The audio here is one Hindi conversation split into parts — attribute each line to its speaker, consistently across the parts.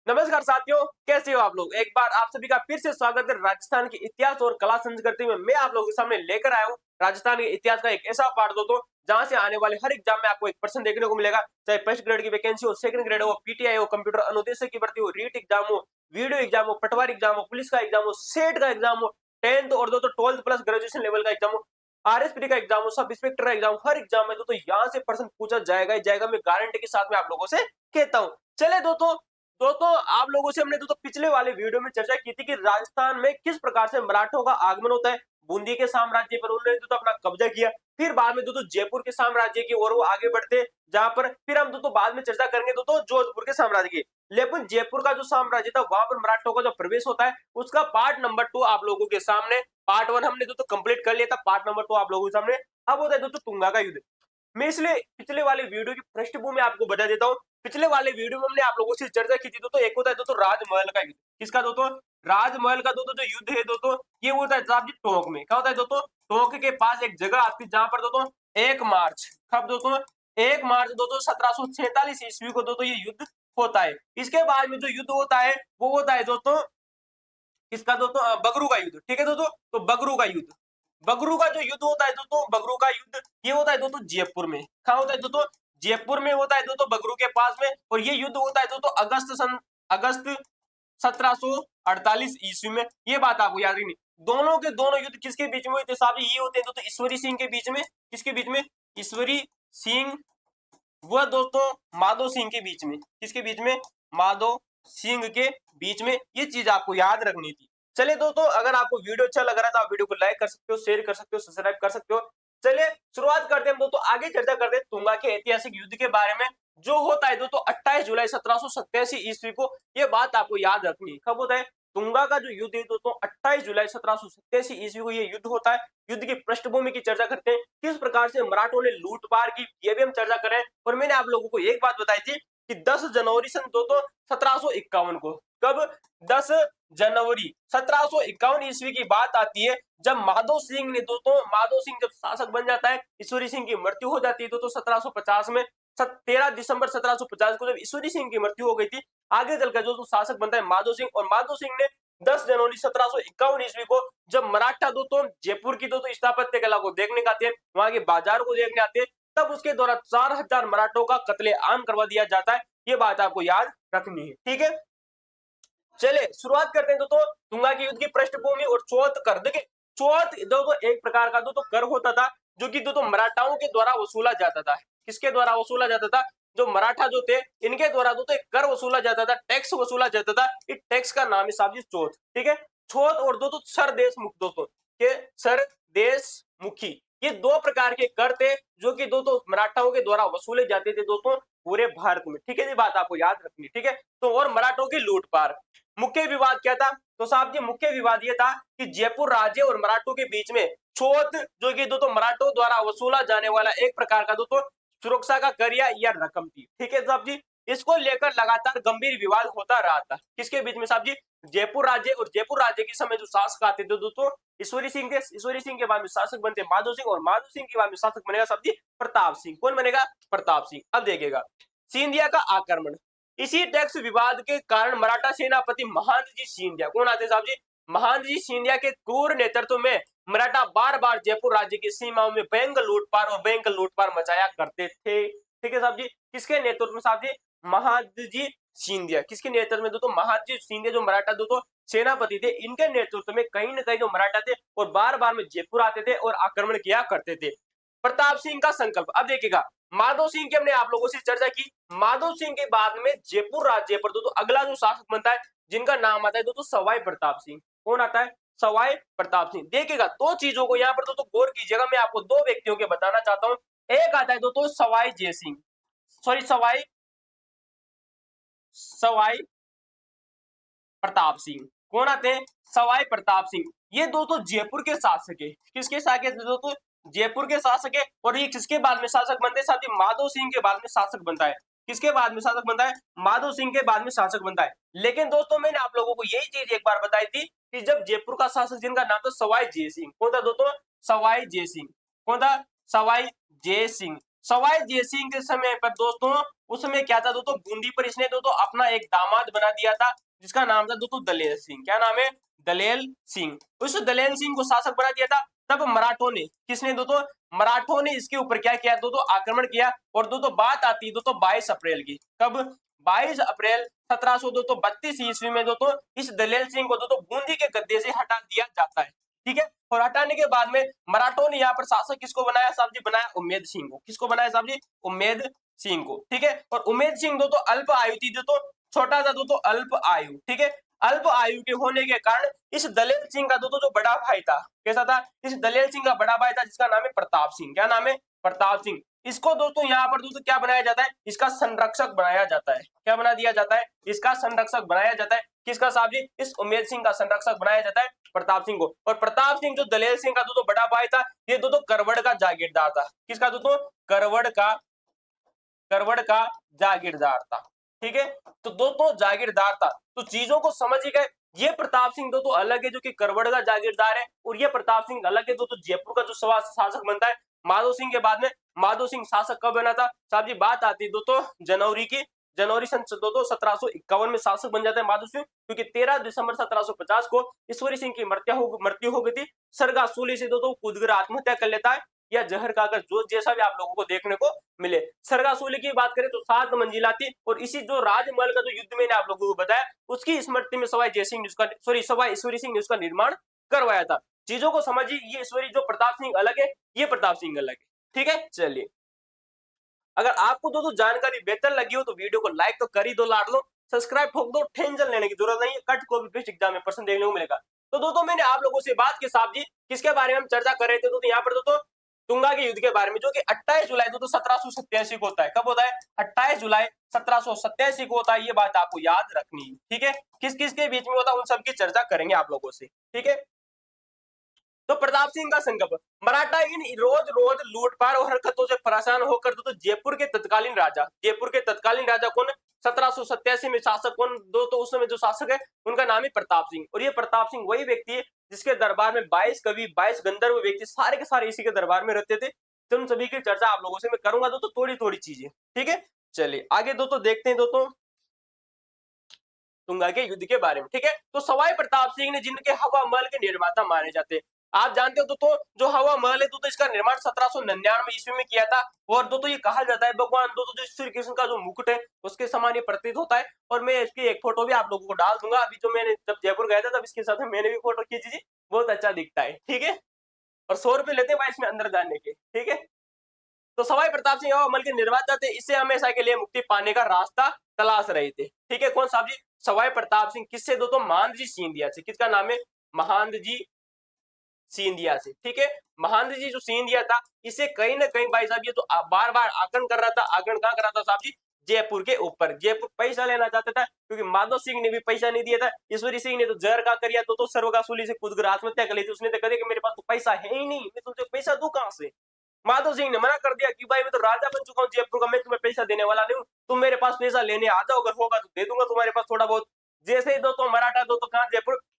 Speaker 1: नमस्कार साथियों, कैसे हो आप लोग। एक बार आप सभी का फिर से स्वागत है राजस्थान के इतिहास और कला संस्कृति में। मैं आप लोगों के सामने लेकर आया हूँ राजस्थान के इतिहास का एक ऐसा पार्ट दोस्तों जहां से आने वाले हर एग्जाम में आपको एक पर्सन देखने को मिलेगा। चाहे फर्स्ट ग्रेड की वैकेंसी हो, सेकंड ग्रेड हो, पीटीआई हो, कंप्यूटर अनुदेशक की भर्ती हो, रीट एग्जाम हो, वीडियो एग्जाम हो, पटवारी एग्जाम हो, पुलिस का एग्जाम हो, सेट का एग्जाम हो, 10th और दोस्तों 12th प्लस ग्रेजुएशन लेवल का एग्जाम हो, आरएसपीडी का एग्जाम हो, सब इंस्पेक्टर का एग्जाम, हर एग्जाम में दोस्तों यहाँ से पर्सन पूछा जाएगा ही जाएगा। मैं गारंटी के साथ में आप लोगों से कहता हूँ। चले दोस्तों दोस्तों आप लोगों से हमने दोस्तों पिछले वाले वीडियो में चर्चा की थी कि राजस्थान में किस प्रकार से मराठों का आगमन होता है। बूंदी के साम्राज्य पर उन्होंने दोस्तों अपना कब्जा किया, फिर बाद में दोस्तों जयपुर के साम्राज्य की ओर वो आगे बढ़ते, जहां पर फिर हम दोस्तों बाद में चर्चा करेंगे दोस्तों जोधपुर के साम्राज्य की। लेकिन जयपुर का जो साम्राज्य था वहां पर मराठों का जो प्रवेश होता है उसका पार्ट नंबर 2 आप लोगों के सामने। पार्ट 1 हमने दोस्तों कंप्लीट कर लिया था, पार्ट नंबर 2 आप लोगों के सामने अब होता है दोस्तों तुंगा का युद्ध। मैं इसलिए पिछले वाले वीडियो की पृष्ठभूमि आपको बता देता हूँ। पिछले वाले वीडियो में हमने आप लोगों से चर्चा की थी दोस्तों, एक होता है दोस्तों राजमहल का युद्ध। किसका दोस्तों? राजमहल का दोस्तों जो युद्ध है दोस्तों ये होता है साहब जी टोंक में। क्या होता है दोस्तों? टोंक के पास एक जगह आती है जहां पर दोस्तों 1 मार्च, कब दोस्तों 1 मार्च दोस्तों 1746 ईस्वी को दोस्तों ये युद्ध होता है। इसके बाद में जो युद्ध होता है वो होता है दोस्तों किसका दोस्तों? बगरू का युद्ध। ठीक है दोस्तों, तो बगरू का युद्ध, बगरू का जो युद्ध होता है दोस्तों, बगरू का युद्ध ये होता है दोस्तों जयपुर में। कहा होता है दोस्तों? जयपुर में होता है दोस्तों बगरू के पास में। और ये युद्ध होता है दोस्तों अगस्त 1748 ईस्वी में। ये बात आपको याद रखनी। दोनों के दोनों युद्ध किसके बीच में हुए थे साहब? ये होते हैं दोस्तों ईश्वरी सिंह के बीच में। किसके बीच में? ईश्वरी सिंह व दोस्तों माधो सिंह के बीच में। किसके बीच में? माधो सिंह के बीच में। ये चीज आपको याद रखनी थी। चलिए दोस्तों, अगर आपको वीडियो अच्छा लग रहा है तो आप वीडियो को लाइक कर सकते हो, शेयर कर सकते हो, सब्सक्राइब कर सकते हो। चलिए शुरुआत करते हैं दोस्तों, आगे चर्चा करते हैं तुंगा के ऐतिहासिक युद्ध के बारे में। जो होता है दोस्तों 28 जुलाई 1787 ईस्वी को। ये बात आपको याद रखनी है। कब होता है? तुंगा का जो युद्ध है दोस्तों 28 जुलाई 1787 ईस्वी को ये युद्ध होता है। युद्ध की पृष्ठभूमि की चर्चा करते हैं, किस प्रकार से मराठों ने लूटपाट की ये भी हम चर्चा करें। और मैंने आप लोगों को एक बात बताई थी कि 10 जनवरी सन दोस्तों 1751 को, कब? 10 जनवरी 1751 ईस्वी की बात आती है जब माधो सिंह ने दोस्तों, माधो सिंह जब शासक बन जाता है, ईश्वरी सिंह की मृत्यु हो जाती है दोस्तों 1750 में। 13 दिसंबर 1750 को जब ईश्वरी सिंह की मृत्यु हो गई थी, आगे चलकर जो शासक बनता है माधो सिंह। और माधो सिंह ने 10 जनवरी 1751 ईस्वी को जब मराठा दोस्तों जयपुर की दोस्तों स्थापत्य कला को देखने आते हैं, वहां के बाजार को देखने आते हैं, तब उसके द्वारा 4000 मराठों का कत्लेआम करवा दिया जाता है। ये बात आपको याद रखनी है। ठीक है, चलिए शुरुआत करते हैं दोस्तों तुंगा के युद्ध की पृष्ठभूमि और चौथ कर। देखिए चौथ दोस्तों एक प्रकार का दोस्तों कर होता था जो कि दोस्तों मराठाओं के द्वारा वसूला जाता था। किसके द्वारा वसूला जाता था? जो मराठा जो थे इनके द्वारा दोस्तों एक कर वसूला जाता था, टैक्स वसूला जाता था। इस टैक्स का नाम है साहब जी चौथ। ठीक है, चौथ और दोस्तों सरदेश मुख दोस्तों के सरदेश मुखी, ये दो प्रकार के कर थे जो कि दोस्तों मराठाओं के द्वारा वसूले जाते थे दोस्तों पूरे भारत में। ठीक है, ये बात आपको याद रखनी। ठीक है, तो और मराठों की लूटपाट। मुख्य विवाद क्या था? तो साहब जी मुख्य विवाद ये था कि जयपुर राज्य और मराठों के बीच में चौथ जो कि दोस्तों मराठों द्वारा वसूला जाने वाला एक प्रकार का दोस्तों सुरक्षा का कर या रकम थी। ठीक है साहब जी, इसको लेकर लगातार गंभीर विवाद होता रहा था। किसके बीच में साहब जी? जयपुर राज्य और जयपुर राज्य के समय जो शासक आते थे दोस्तों ईश्वरी सिंह थे, ईश्वरी सिंह के बाद में शासक बनते माधो सिंह, और माधो सिंह के बाद में शासक बनेगा साहब जी प्रताप सिंह। कौन बनेगा? प्रताप सिंह। अब देखिएगा सिंधिया का आक्रमण। इसी टैक्स विवाद के कारण मराठा सेनापति महंत जी सिंधिया, कौन आते साहब जी? महंत जी सिंधिया के क्रूर नेतृत्व में मराठा बार बार जयपुर राज्य की सीमाओं में बैंक लूटपाट मचाया करते थे। ठीक है साहब जी, किसके नेतृत्व में साहब जी? महंत जी सिंधिया। किसके नेतृत्व में दोस्तों? महंत जी सिंधिया जो मराठा दोस्तों सेनापति थे, इनके नेतृत्व में कहीं न कहीं जो मराठा थे और बार बार में जयपुर आते थे और आक्रमण किया करते थे। प्रताप सिंह का संकल्प। अब देखिएगा माधो सिंह की हमने आप लोगों से चर्चा की। माधो सिंह के बाद में जयपुर राज्य पर दोस्तों अगला जो शासक बनता है जिनका नाम आता है दोस्तों सवाई प्रताप सिंह। कौन आता है? सवाई प्रताप सिंह। देखिएगा दो चीजों को यहाँ पर दोस्तों गौर कीजिएगा, मैं आपको दो व्यक्तियों के बताना चाहता हूँ। एक आता है दोस्तों सवाई जय सिंह, सॉरी सवाई प्रताप सिंह। कौन आते हैं? सवाई प्रताप सिंह। ये दोस्तों जयपुर के शासक है। किसके शासक है दोस्तों? जयपुर के शासक है। और ये किसके बाद में शासक बनते हैं? साथ ही माधो सिंह के बाद में शासक बनता है। किसके बाद में शासक बनता है? माधो सिंह के बाद में शासक बनता है। लेकिन दोस्तों मैंने आप लोगों को यही चीज एक बार बताई थी कि जब जयपुर का शासक जिनका नाम था सवाई जय सिंह, कौन था दोस्तों? सवाई जय सिंह। कौन था? सवाई जय सिंह। सवाई जयसिंह के समय पर दोस्तों, उस समय क्या था दोस्तों, बूंदी पर इसने दोस्तों अपना एक दामाद बना दिया था, जिसका नाम था दोस्तों दलेल सिंह। क्या नाम है? दलेल सिंह। उस दलेल सिंह को शासक बना दिया था। तब मराठों ने, किसने दोस्तों, मराठों ने इसके ऊपर क्या किया दोस्तों, आक्रमण किया। और दोस्तों बात आती है दोस्तों 22 अप्रैल की। कब? 22 अप्रैल 1732 ईस्वी में दोस्तों इस दलेल सिंह को दोस्तों बूंदी के गद्दे से हटा दिया जाता है। ठीक है। और हटाने के बाद में मराठों ने यहाँ पर शासक किसको बनाया साहब जी? बनाया उम्मेद सिंह को। किसको बनाया साहब जी? उम्मेद सिंह को। ठीक है। और उम्मेद सिंह दोस्तों अल्प आयु थी, दोस्तों छोटा था दोस्तों, अल्प आयु। ठीक है। अल्प आयु के होने के कारण इस दलेल सिंह का दोस्तों जो बड़ा भाई था, कैसा था? इस दलेल सिंह का बड़ा भाई था, जिसका नाम है प्रताप सिंह। क्या नाम है? प्रताप सिंह। इसको दोस्तों यहाँ पर दोस्तों क्या बनाया जाता है? इसका संरक्षक बनाया जाता है। क्या बना दिया जाता है? इसका संरक्षक बनाया जाता है। किसका साहब जी? इस उम्मेद सिंह का संरक्षक बनाया जाता है प्रताप सिंह को। और प्रताप सिंह जो दलेल सिंह का दोस्तों बड़ा भाई था, ये दोस्तों करवड़ का जागीरदार था। किसका दोस्तों? करवड़ का जागीरदार था। ठीक है। तो दोस्तों जागीरदार था, तो चीजों को समझ ही गए। ये प्रताप सिंह दोस्तों अलग है, जो कि करवड़ का जागीरदार है, और ये प्रताप सिंह अलग है दोस्तों, जयपुर का जो शासक बनता है माधो सिंह के बाद में। माधो सिंह शासक कब बना था साहब जी? बात आती है दोस्तों जनवरी की। जनवरी सन दोस्तों 1751 में शासक बन जाता है माधो सिंह, क्योंकि 13 दिसंबर 1750 को ईश्वरी सिंह की मृत्यु हो गई थी। सरगासूली से दोस्तों कूदकर आत्महत्या कर लेता है, या जहर खाकर, जो जैसा भी आप लोगों को देखने को मिले। सरगासूली की बात करें तो 7 मंजिला थी, और इसी जो राजमहल का जो युद्ध मैंने आप लोगों को बताया, उसकी स्मृति में सवाई जयसिंह ने सवाई ईश्वरी सिंह ने उसका निर्माण करवाया था। चीजों को समझिए, ये ईश्वरी जो प्रताप सिंह अलग है, ये प्रताप सिंह अलग है। ठीक है। चलिए, अगर आपको दोस्तों जानकारी बेहतर लगी हो तो वीडियो को लाइक तो कर ही दो, लाड लो, सब्सक्राइब ठोक दो, टेंशन लेने की जरूरत नहीं है, कट कॉपी पेस्ट एग्जाम में प्रश्न देखने को मिलेगा। तो दोस्तों मैंने आप लोगों से बात की साहब जी, किसके बारे में हम चर्चा कर रहे थे दोस्तों? यहाँ पर दोस्तों तुंगा के युद्ध के बारे में, जो कि 28 जुलाई दोस्तों 1787 को होता है। कब होता है? 28 जुलाई 1787 को होता है। ये बात आपको याद रखनी है। ठीक है। किस किस के बीच में होता है, उन सब की चर्चा करेंगे आप लोगों से। ठीक है। तो प्रताप सिंह का संकल्प, मराठा इन रोज रोज लूटपाट और हरकतों से परेशान होकर तो जयपुर के तत्कालीन राजा कौन? 1787 में शासक कौन दोस्तों? उस समय जो शासक है उनका नाम है प्रताप सिंह। और ये प्रताप सिंह वही व्यक्ति है जिसके दरबार में 22 कवि, 22 गंधर्व व्यक्ति सारे के सारे इसी के दरबार में रहते थे। तो उन सभी की चर्चा आप लोगों से मैं करूंगा दोस्तों, थोड़ी थोड़ी चीजें। ठीक है। चलिए आगे दोस्तों देखते हैं दोस्तों तुंगा के युद्ध के बारे में। ठीक है। तो सवाई प्रताप सिंह ने, जिनके हवा महल के निर्माता माने जाते हैं, आप जानते हो दोस्तों जो हवा महल है दोस्तों, इसका निर्माण 1799 ईस्वी में किया था। और दोस्तों ये कहा जाता है भगवान दोस्तों जो श्री कृष्ण का जो मुकुट है उसके समान ये प्रतीत होता है। और मैं इसकी एक फोटो भी आप लोगों को डाल दूंगा। अभी जो मैंने जब जयपुर गया था तब इसके साथ मैंने भी फोटो खींची थी, बहुत अच्छा दिखता है। ठीक है। और 100 रुपए लेते हैं भाई इसमें अंदर जाने के। ठीक है। तो सवाई प्रताप सिंह हवा महल के निर्माता थे, इससे हमेशा के लिए मुक्ति पाने का रास्ता तलाश रहे थे। ठीक है। कौन साहब जी? सवाई प्रताप सिंह। किससे दोस्तों? महानंद जी सिंधिया से। किसका नाम है? महानंद जी सिंधिया से। ठीक है। महानंद जी जो सिंधिया था, इसे कहीं ना कहीं भाई साहब ये तो बार बार आक्रमण कर रहा था। आक्रमण कहां कर रहा था साहब जी? जयपुर के ऊपर। जयपुर पैसा लेना चाहता था, क्योंकि माधो सिंह ने भी पैसा नहीं दिया था। ईश्वरी सिंह ने तो जहर का करिया, तो सर्वगासूली से कूदकर आत्महत्या कर ली थी। उसने तो कहा कि मेरे पास तो पैसा है ही नहीं, मैं तुमसे पैसा दूं कहां से? माधो सिंह ने मना कर दिया कि भाई मैं तो राजा बन चुका हूँ जयपुर का, मैं तुम्हें पैसा देने वाला नहीं हूँ। तुम मेरे पास पैसा लेने आ जाओ, अगर होगा तो दे दूंगा तुम्हारे पास थोड़ा बहुत। जैसे ही दोस्तों मराठा दोस्तों कहां?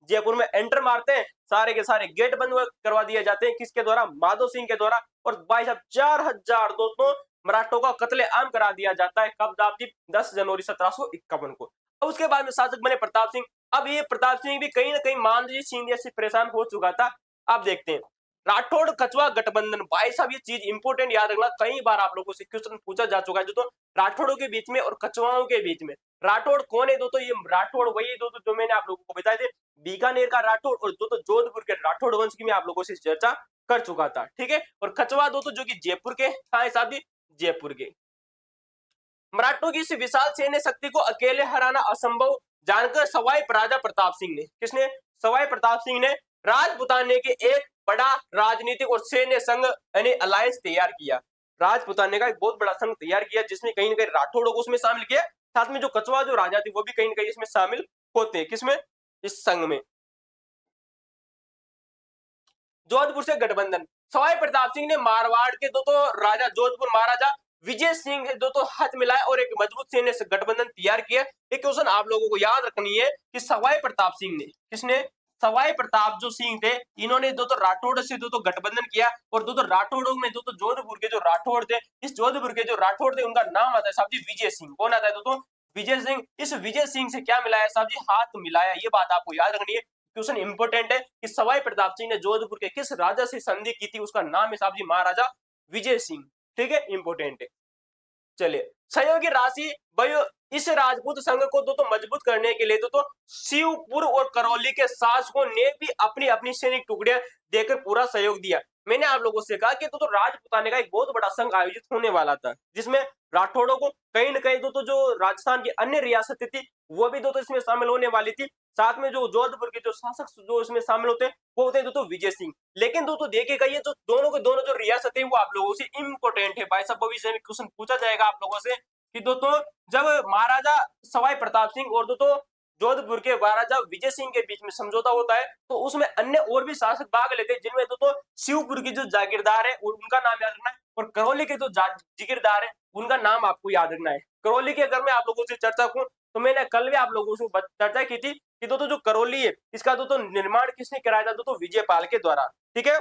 Speaker 1: जयपुर में एंटर मारते हैं, सारे के सारे गेट बंद करवा दिए जाते हैं। किसके द्वारा? माधो सिंह के द्वारा। और भाई साहब 4000 दोस्तों मराठों का कत्लेआम करा दिया जाता है। कब साहब जी? 10 जनवरी 1751 को। अब उसके बाद में शासक बने प्रताप सिंह। अब ये प्रताप सिंह भी कहीं ना कहीं मानजी सिंधिया से परेशान हो चुका था। अब देखते हैं राठौड़ कछवा गठबंधन। भाई साहब ये चीज इंपोर्टेंट याद रखना, कई बार आप लोगों से क्वेश्चन पूछा जा चुका है। जो तो राठौड़ों के बीच में और कछवाओं के बीच में, राठौड़ कौन है दोस्तों? ये राठौड़ वही दोस्तों जो मैंने आप लोगों को बताए थे, बीकानेर का राठौड़, और दोस्तों जोधपुर के राठौड़ वंश की मैं आप लोगों से चर्चा कर चुका था। ठीक है। और कछवा दोस्तों जो कि जयपुर के कहां है साहब जी? जयपुर के। मराठों की इस विशाल सैन्य शक्ति को अकेले हराना असंभव जानकर सवाई राजा प्रताप सिंह ने, किसने? सवाई प्रताप सिंह ने राजपुताने के एक बड़ा राजनीतिक और सैन्य संघ यानी अलायंस तैयार किया। राजपुताने का एक बहुत बड़ा संघ तैयार किया, जिसमें कहीं ना कहीं राठौड़ों को उसमें शामिल किया, साथ में जो कछवा जो राजा थे वो भी कहीं ना कहीं इसमें शामिल होते हैं। किसमें? इस संघ में। जोधपुर से गठबंधन। सवाई प्रताप सिंह ने मारवाड़ के दोस्तों राजा जोधपुर महाराजा विजय सिंह दोस्तों हाथ मिलाए और एक मजबूत सैन्य गठबंधन तैयार किया। एक क्वेश्चन आप लोगों को याद रखनी है कि सवाई प्रताप सिंह ने, किसने? सवाई प्रताप जो सिंह थे, इन्होंने दोस्तों राठौड़ से दोस्तों गठबंधन किया और दोस्तों राठौड़ों में दोस्तों जोधपुर के जो राठौड़ थे, इस जोधपुर के जो राठौड़ थे उनका नाम आता है साहब जी विजय सिंह। कौन आता है दोस्तों? विजय सिंह। इस विजय सिंह से क्या मिलाया साहब जी? हाथ मिलाया। ये बात आपको याद रखनी है, क्वेश्चन इंपोर्टेंट है कि सवाई प्रताप सिंह ने जोधपुर के किस राजा से संधि की थी, उसका नाम है साहब जी महाराजा विजय सिंह। ठीक है, इंपोर्टेंट है। चलिए, सहयोगी राशि भयो इस राजपूत संघ को दोस्तों मजबूत करने के लिए दोस्तों शिवपुर और करौली के शासकों ने भी अपनी अपनी सैनिक टुकड़ियां देकर पूरा सहयोग दिया। मैंने आप लोगों से कहा कि दोस्तों राजपूताने का एक बहुत बड़ा संघ आयोजित होने वाला था, जिसमें राठौड़ों को कहीं न कहीं दोस्तों जो राजस्थान की अन्य रियासतें थी वो भी दोस्तों इसमें शामिल होने वाली थी। साथ में जो जोधपुर के जो शासक जो इसमें शामिल होते हैं वो होते हैं दोस्तों विजय सिंह। लेकिन दोस्तों देखिएगा ये जो दोनों के दोनों जो रियासतें हैं वो आप लोगों से इंपोर्टेंट है भाई साहब। भविष्य में क्वेश्चन पूछा जाएगा आप लोगों से कि दोस्तों जब महाराजा सवाई प्रताप सिंह और दोस्तों जोधपुर के महाराजा विजय सिंह के बीच में समझौता होता है तो उसमें अन्य और भी शासक भाग लेते हैं, जिनमें दोस्तों शिवपुर की जो जागीरदार है उनका नाम याद रखना है और करौली के जो जागीरदार है उनका नाम आपको याद रखना है। करौली की अगर मैं आप लोगों से चर्चा करूं तो मैंने कल भी आप लोगों से चर्चा की थी कि दोस्तों जो करौली है इसका दोस्तों निर्माण किसने कराया था? दोस्तों विजयपाल के द्वारा। ठीक है,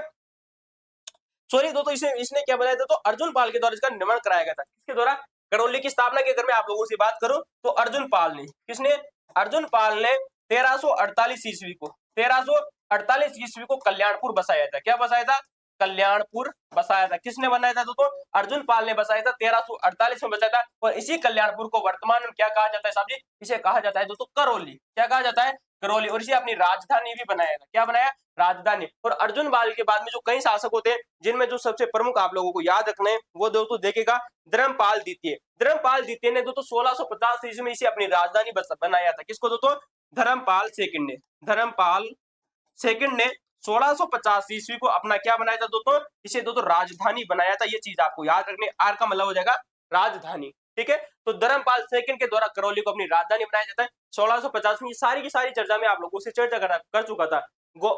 Speaker 1: सॉरी दोस्तों इसने क्या बनाया था? तो अर्जुन पाल के द्वारा इसका निर्माण कराया गया था। किसके द्वारा? करौली की स्थापना की अगर मैं आप लोगों से बात करूं तो अर्जुन पाल ने। किसने? अर्जुन पाल ने 1348 ईस्वी को 1348 ईस्वी को कल्याणपुर बसाया था। क्या बसाया था? कल्याणपुर बसाया था। किसने बनाया था दोस्तों? अर्जुन पाल ने बसाया था, 1348 में बसाया था। और इसी कल्याणपुर को वर्तमान में क्या कहा जाता है साहब जी? इसे कहा जाता है दोस्तों करौली। क्या कहा जाता है? करौली। और इसे अपनी राजधानी भी बनाया था। क्या बनाया? राजधानी। और अर्जुन पाल के बाद में जो कई शासक होते हैं जिनमें जो सबसे प्रमुख आप लोगों को याद रखना है वो दोस्तों देखिएगा धर्मपाल द्वितीय। धर्मपाल द्वितीय ने दोस्तों 1650 ईस्वी में इसे अपनी राजधानी बनाया था। किसको दोस्तों? धर्मपाल सेकंड ने। धर्मपाल सेकंड ने 1650 ईस्वी को अपना क्या बनाया था दोस्तों? इसे दोस्तों राजधानी बनाया था। ये चीज आपको याद रखनी है। आर का मतलब हो जाएगा राजधानी। ठीक है, तो धर्मपाल सेकंड के द्वारा करौली को अपनी राजधानी बनाया जाता है 1650 में। ये सारी की सारी चर्चा में आप लोगों से चर्चा कर चुका था।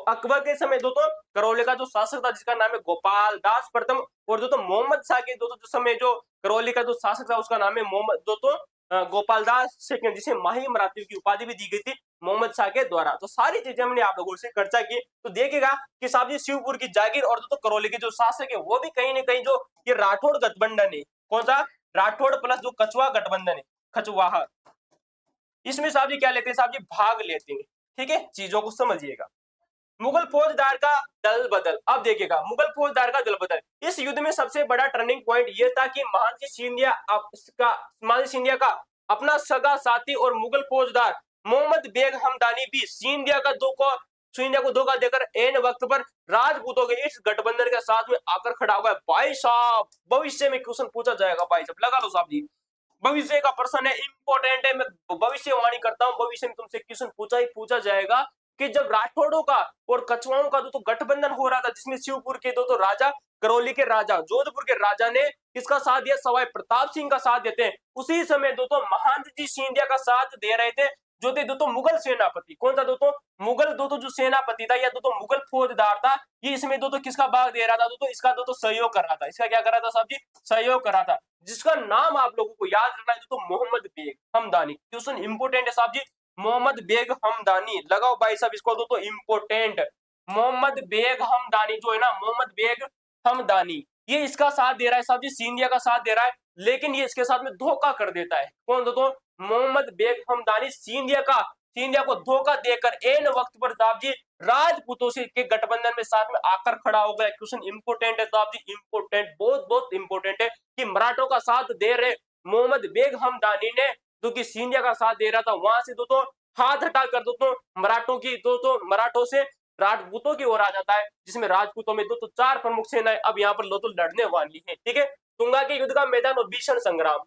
Speaker 1: अकबर के समय दोस्तों करौली का जो शासक था जिसका नाम है गोपाल दास प्रथम, और दोस्तों मोहम्मद शाह के दोस्तों जो समय जो करौली का जो शासक था उसका नाम है मोहम्मद दोस्तों गोपाल दास सेकंड, जिसे माही मराठी की उपाधि भी दी गई थी मोहम्मद शाह के द्वारा। तो सारी चीजें हमने आप लोगों से चर्चा की। तो देखिएगा कि साहब जी शिवपुर की जागीर और दोस्तों करौली के जो शासक है वो भी कहीं ना कहीं जो ये राठौड़ गठबंधन है, कौन सा? राठौड़ प्लस जो कछुआ गठबंधन है, खचवाहा, इसमें साहब जी क्या लेते हैं? साहब जी भाग लेते हैं। ठीक है, चीजों को समझिएगा। मुगल फौजदार का दल बदल। अब देखिएगा मुगल फौजदार का दल बदल। इस युद्ध में सबसे बड़ा टर्निंग पॉइंट यह था कि महान सिंधिया का अपना सगा साथी और मुगल फौजदार मोहम्मद बेग हमदानी भी सिंधिया को धोखा देकर एन वक्त पर राजपूतों के इस गठबंधन के साथ में आकर खड़ा हुआ है। भाई साहब भविष्य में क्वेश्चन पूछा जाएगा, भाई साहब लगा लो साहब जी, भविष्य का प्रश्न है, इंपॉर्टेंट है। मैं भविष्यवाणी करता हूं, भविष्य में तुमसे क्वेश्चन पूछा जाएगा कि जब राठौड़ों का और कछुआओं का तो गठबंधन हो रहा था जिसमें शिवपुर के दो राजा, करौली के राजा, जोधपुर के राजा ने किसका साथ दिया? सवाई प्रताप सिंह का साथ देते हैं। उसी समय दोस्तों महंत जी सिंधिया का साथ दे रहे थे जो थे दोस्तों मुगल सेनापति। कौन था दोस्तों? मुगल दोस्तों जो सेनापति था या दोस्तों मुगल फौजदार था, ये इसमें दोस्तों किसका भाग दे रहा था? दोस्तों इसका दोस्तों सहयोग कर रहा था। इसका क्या कर रहा था साहब जी? सहयोग कर रहा था, जिसका नाम आप लोगों को याद रखना है दोस्तों मोहम्मद बेग हमदानी। क्वेश्चन इंपोर्टेंट है साहब जी, मोहम्मद बेग हमदानी लगाओ भाई साहब इसको दोस्तों इंपोर्टेंट। मोहम्मद बेग हमदानी जो है ना, मोहम्मद बेग हमदानी, ये इसका साथ दे रहा है साहब जी, सिंधिया का साथ दे रहा है, लेकिन ये इसके साथ में धोखा कर देता है। कौन दोस्तों? मोहम्मद बेग हमदानी सिंधिया को धोखा देकर एन वक्त पर साहब जी राजपूतों से के गठबंधन में साथ में आकर खड़ा हो गया। क्वेश्चन इंपोर्टेंट है साहब जी, इंपोर्टेंट, बहुत बहुत इंपोर्टेंट है कि मराठों का साथ दे रहे मोहम्मद बेग हमदानी ने जो कि सिंधिया का साथ दे रहा था, वहां से दोस्तों हाथ हटा कर दोस्तों मराठों से राजपूतों की ओर आ जाता है, जिसमें राजपूतों में दोस्तों 4 प्रमुख सेनाएं अब यहाँ पर दोस्तों लड़ने वाली है। ठीक है, तुंगा के युद्ध का मैदान और भीषण संग्राम।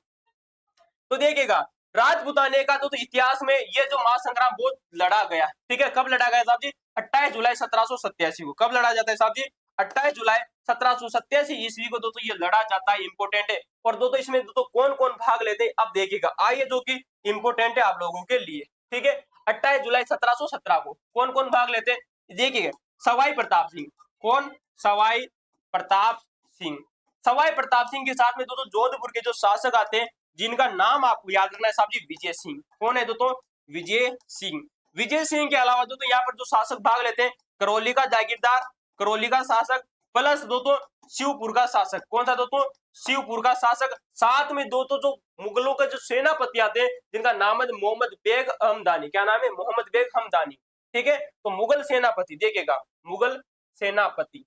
Speaker 1: तो देखिएगा राजपूताने का तो इतिहास में ये जो महासंग्राम बहुत लड़ा गया। ठीक है, कब लड़ा गया साहब जी? 28 जुलाई 1787 को। कब लड़ा जाता है साहब जी? 28 जुलाई 1787 ईस्वी को दोस्तों ये लड़ा जाता है, इंपोर्टेंट है। और दोस्तों इसमें दोस्तों कौन कौन भाग लेते हैं अब देखिएगा, आइए जो कि इंपोर्टेंट है आप लोगों के लिए। ठीक है, 28 जुलाई 1717 को कौन कौन भाग लेते हैं देखिएगा? सवाई प्रताप सिंह। कौन? सवाई प्रताप सिंह। सवाई प्रताप सिंह के साथ में दोस्तों जोधपुर के जो शासक आते हैं जिनका नाम आपको याद रखना है साहब जी, विजय सिंह। कौन है दोस्तों? विजय सिंह। विजय सिंह के अलावा दोस्तों यहाँ पर जो शासक भाग लेते हैं, करौली का जागीरदार, करौली का शासक, प्लस दोस्तों शिवपुर का शासक। कौन सा दोस्तों? शिवपुर का शासक। साथ में दोस्तों जो मुगलों के जो सेनापति आते हैं, जिनका नाम है मोहम्मद बेग हमदानी। क्या नाम है? मोहम्मद बेग हमदानी। ठीक है, तो मुगल सेनापति देखिएगा, मुगल सेनापति,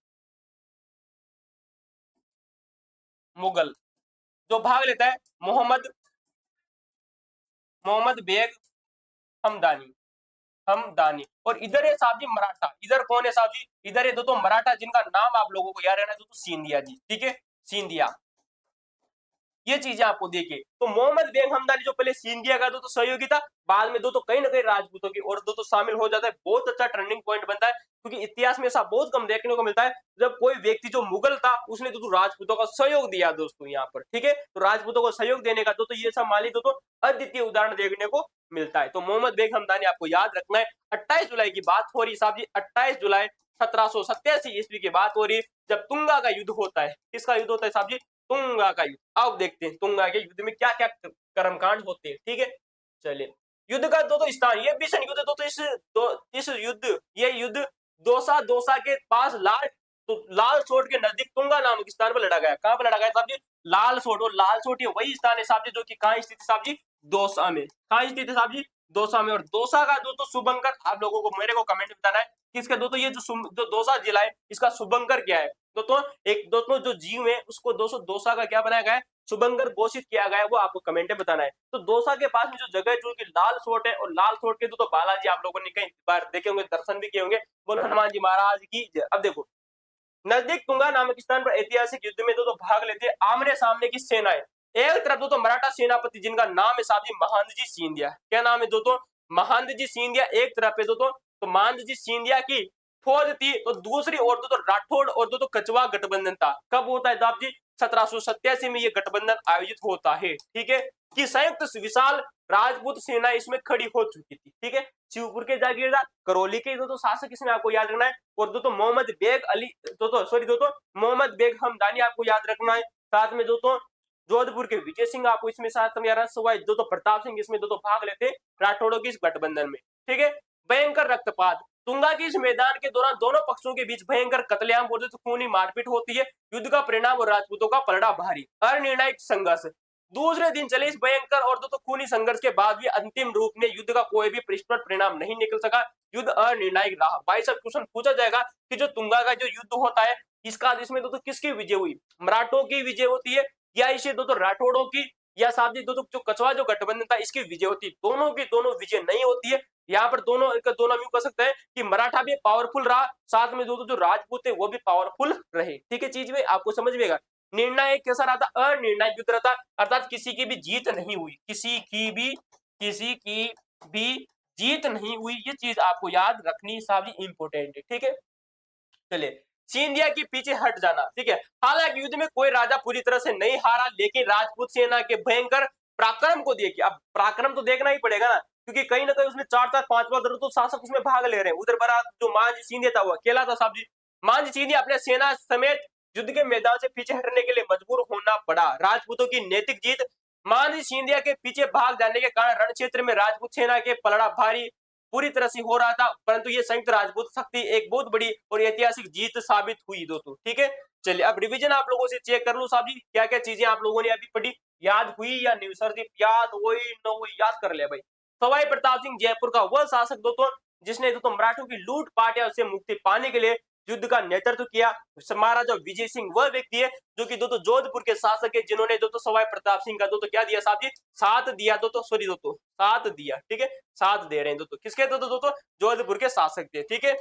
Speaker 1: मुगल जो भाग लेता है मोहम्मद बेग हमदानी, हमदानी। और इधर है साहब जी मराठा। इधर कौन है साहब जी? इधर है दोस्तों मराठा, जिनका नाम आप लोगों को याद रहना है दोस्तों, सिंधिया जी। ठीक है, सिंधिया। ये चीजें आपको देखिए, तो मोहम्मद बेग हमदानी जो पहले सिंधिया का दोस्तों सहयोगी था, बाद में दोस्तों कहीं ना कहीं राजपूतों की और दोस्तों शामिल हो जाता है। बहुत अच्छा टर्निंग पॉइंट बनता है, क्योंकि इतिहास में ऐसा बहुत कम देखने को मिलता है जब कोई व्यक्ति जो मुगल था उसने दोस्तों राजपूतों का सहयोग दिया दोस्तों यहाँ पर। ठीक है, तो राजपूतों को सहयोग देने का दोस्तों ये सब माली दोस्तों अद्वितीय उदाहरण देखने को मिलता है। तो मोहम्मद बेग हमदानी आपको याद रखना है। 28 जुलाई की बात हो रही साहब जी, 28 जुलाई 1787 ईस्वी की बात हो रही है, जब तुंगा का युद्ध होता है। किसका युद्ध होता है साहब जी? तुंगा का युद्ध। अब देखते हैं तुंगा के युद्ध में क्या क्या कर्मकांड होते हैं। ठीक है, चलिए युद्ध का दोस्तों स्थान, ये भीषण युद्ध दोस्तों इस युद्ध, ये युद्ध दोसा के पास लाल सोट के नजदीक तुंगा नामक स्थान पर लड़ा गया। कहां पर लड़ा गया साहब जी? लाल सोट। और लाल सोट ये वही स्थान है साहब जी जो कि कहां स्थित है साहब जी? दौसा में। कहां स्थित है साहब जी? दौसा में। और दौसा का दोस्तों शुभंकर आप लोगों को मेरे को कमेंट में बताना है कि इसका दोस्तों ये जो दौसा जिला है इसका शुभंकर क्या है। दोस्तों जो जीव है उसको दोस्तों दौसा का क्या बनाया गया है? शुभंकर घोषित किया गया है, वो आपको कमेंट में बताना है। तो दौसा के पास में जो जगह है जो कि लाल सोट है, और लाल सोट के तो बालाजी आप लोगों ने कई बार देखे होंगे, दर्शन भी किए होंगे। बोलो हनुमान जी महाराज की जय। अब देखो नजदीक तुंगा नामक स्थान पर ऐतिहासिक युद्ध में दोस्तों भाग लेते हैं आमने सामने की सेनाएं। एक तरफ दोस्तों मराठा सेनापति जिनका नाम है साहब जी महानंद जी सिंधिया। क्या नाम है दोस्तों? महानंद जी सिंधिया एक तरफ है दोस्तों, तो महानंद जी सिंधिया की फौज थी। तो दूसरी ओर दोस्तों राठौड़ और दोस्तों कचवा गठबंधन था। कब होता है साहब जी? 1787 में ये गठबंधन आयोजित होता है। ठीक है, कि संयुक्त विशाल राजपूत सेना इसमें खड़ी हो चुकी थी। ठीक है, शिवपुर के जागीरदार, करौली के दोस्तों शासक इसमें आपको याद रखना है, और दोस्तों मोहम्मद बेग अली दोस्तों मोहम्मद बेग हमदानी आपको याद रखना है। साथ में दोस्तों जोधपुर के विजय सिंह आपको इसमें साथ में दोस्तों प्रताप सिंह इसमें दोस्तों भाग लेते राठौड़ों की इस गठबंधन में। ठीक है, भयंकर रक्तपात, तुंगा की इस मैदान के दौरान दोनों पक्षों के बीच भयंकर कत्लेआम और खूनी मारपीट होती है। युद्ध का परिणाम और राजपूतों का पलड़ा भारी, अनिर्णायक संघर्ष। दूसरे दिन चले इस भयंकर और दोस्तों खूनी संघर्ष के बाद भी अंतिम रूप में युद्ध का कोई भी परिष्कृत परिणाम नहीं निकल सका। युद्ध अनिर्णायक रहा। भाई साहब क्वेश्चन पूछा जाएगा कि जो तुंगा का जो युद्ध होता है इसमें दोस्तों किसकी विजय हुई? मराठों की विजय होती है, या इसे दोस्तों राठौड़ों की, या साथ ही दोस्तों जो कचवा जो गठबंधन था इसकी विजय होती है? दोनों की दोनों विजय नहीं होती है। यहाँ पर दोनों यूं कह सकते हैं कि मराठा भी पावरफुल रहा, साथ में दोस्तों जो राजपूत है वो भी पावरफुल रहे। ठीक है, चीज में आपको समझ में आएगा। निर्णय कैसा रहा था? अनिर्णायक युद्ध रहा था, अर्थात किसी की भी जीत नहीं हुई, किसी की भी जीत नहीं हुई। ये चीज आपको याद रखनी साहब जी इंपोर्टेंट है। ठीक है, चलिए सिंधिया के पीछे हट जाना। ठीक है, हालांकि युद्ध में कोई राजा पूरी तरह से नहीं हारा, लेकिन राजपूत सेना के भयंकर पराक्रम को देखिए। अब पराक्रम तो देखना ही पड़ेगा ना, क्योंकि कहीं ना कहीं उसमें 4-4 5-5 तो शासक उसमें भाग ले रहे हैं। उधर बड़ा जो मांझ सिंधिया था वो अकेला था साहब जी। मांझ सिंधिया अपने सेना समेत युद्ध के मैदान से पीछे हटने के लिए मजबूर होना पड़ा। राजपूतों की नैतिक जीत, मांझ सिंधिया के पीछे भाग जाने के कारण रण क्षेत्र में राजपूत सेना के पलड़ा भारी पूरी तरह से हो रहा था, परंतु ये संयुक्त राजपूत शक्ति एक बहुत बड़ी और ऐतिहासिक जीत साबित हुई दोस्तों। ठीक है, चलिए अब रिवीजन आप लोगों से चेक कर लो साहब जी, क्या क्या चीजें आप लोगों ने अभी पढ़ी, याद हुई या नहीं? सर जी याद हुई न हुई याद कर ले भाई। सवाई प्रताप सिंह जयपुर का वह शासक दोस्तों जिसने दोस्तों मराठों की लूट पाट या उससे मुक्ति पाने के लिए युद्ध का नेतृत्व किया। महाराजा विजय सिंह वह व्यक्ति है जो कि दोस्तों जोधपुर के शासक है, जिन्होंने दोस्तों सवाई प्रताप सिंह का दोस्तों क्या दिया साहब जी? साथ दिया दोस्तों, सॉरी दोस्तों साथ दिया। ठीक है, साथ दे रहे हैं दोस्तों, किसके दोस्तों? जोधपुर के शासक थे। ठीक है,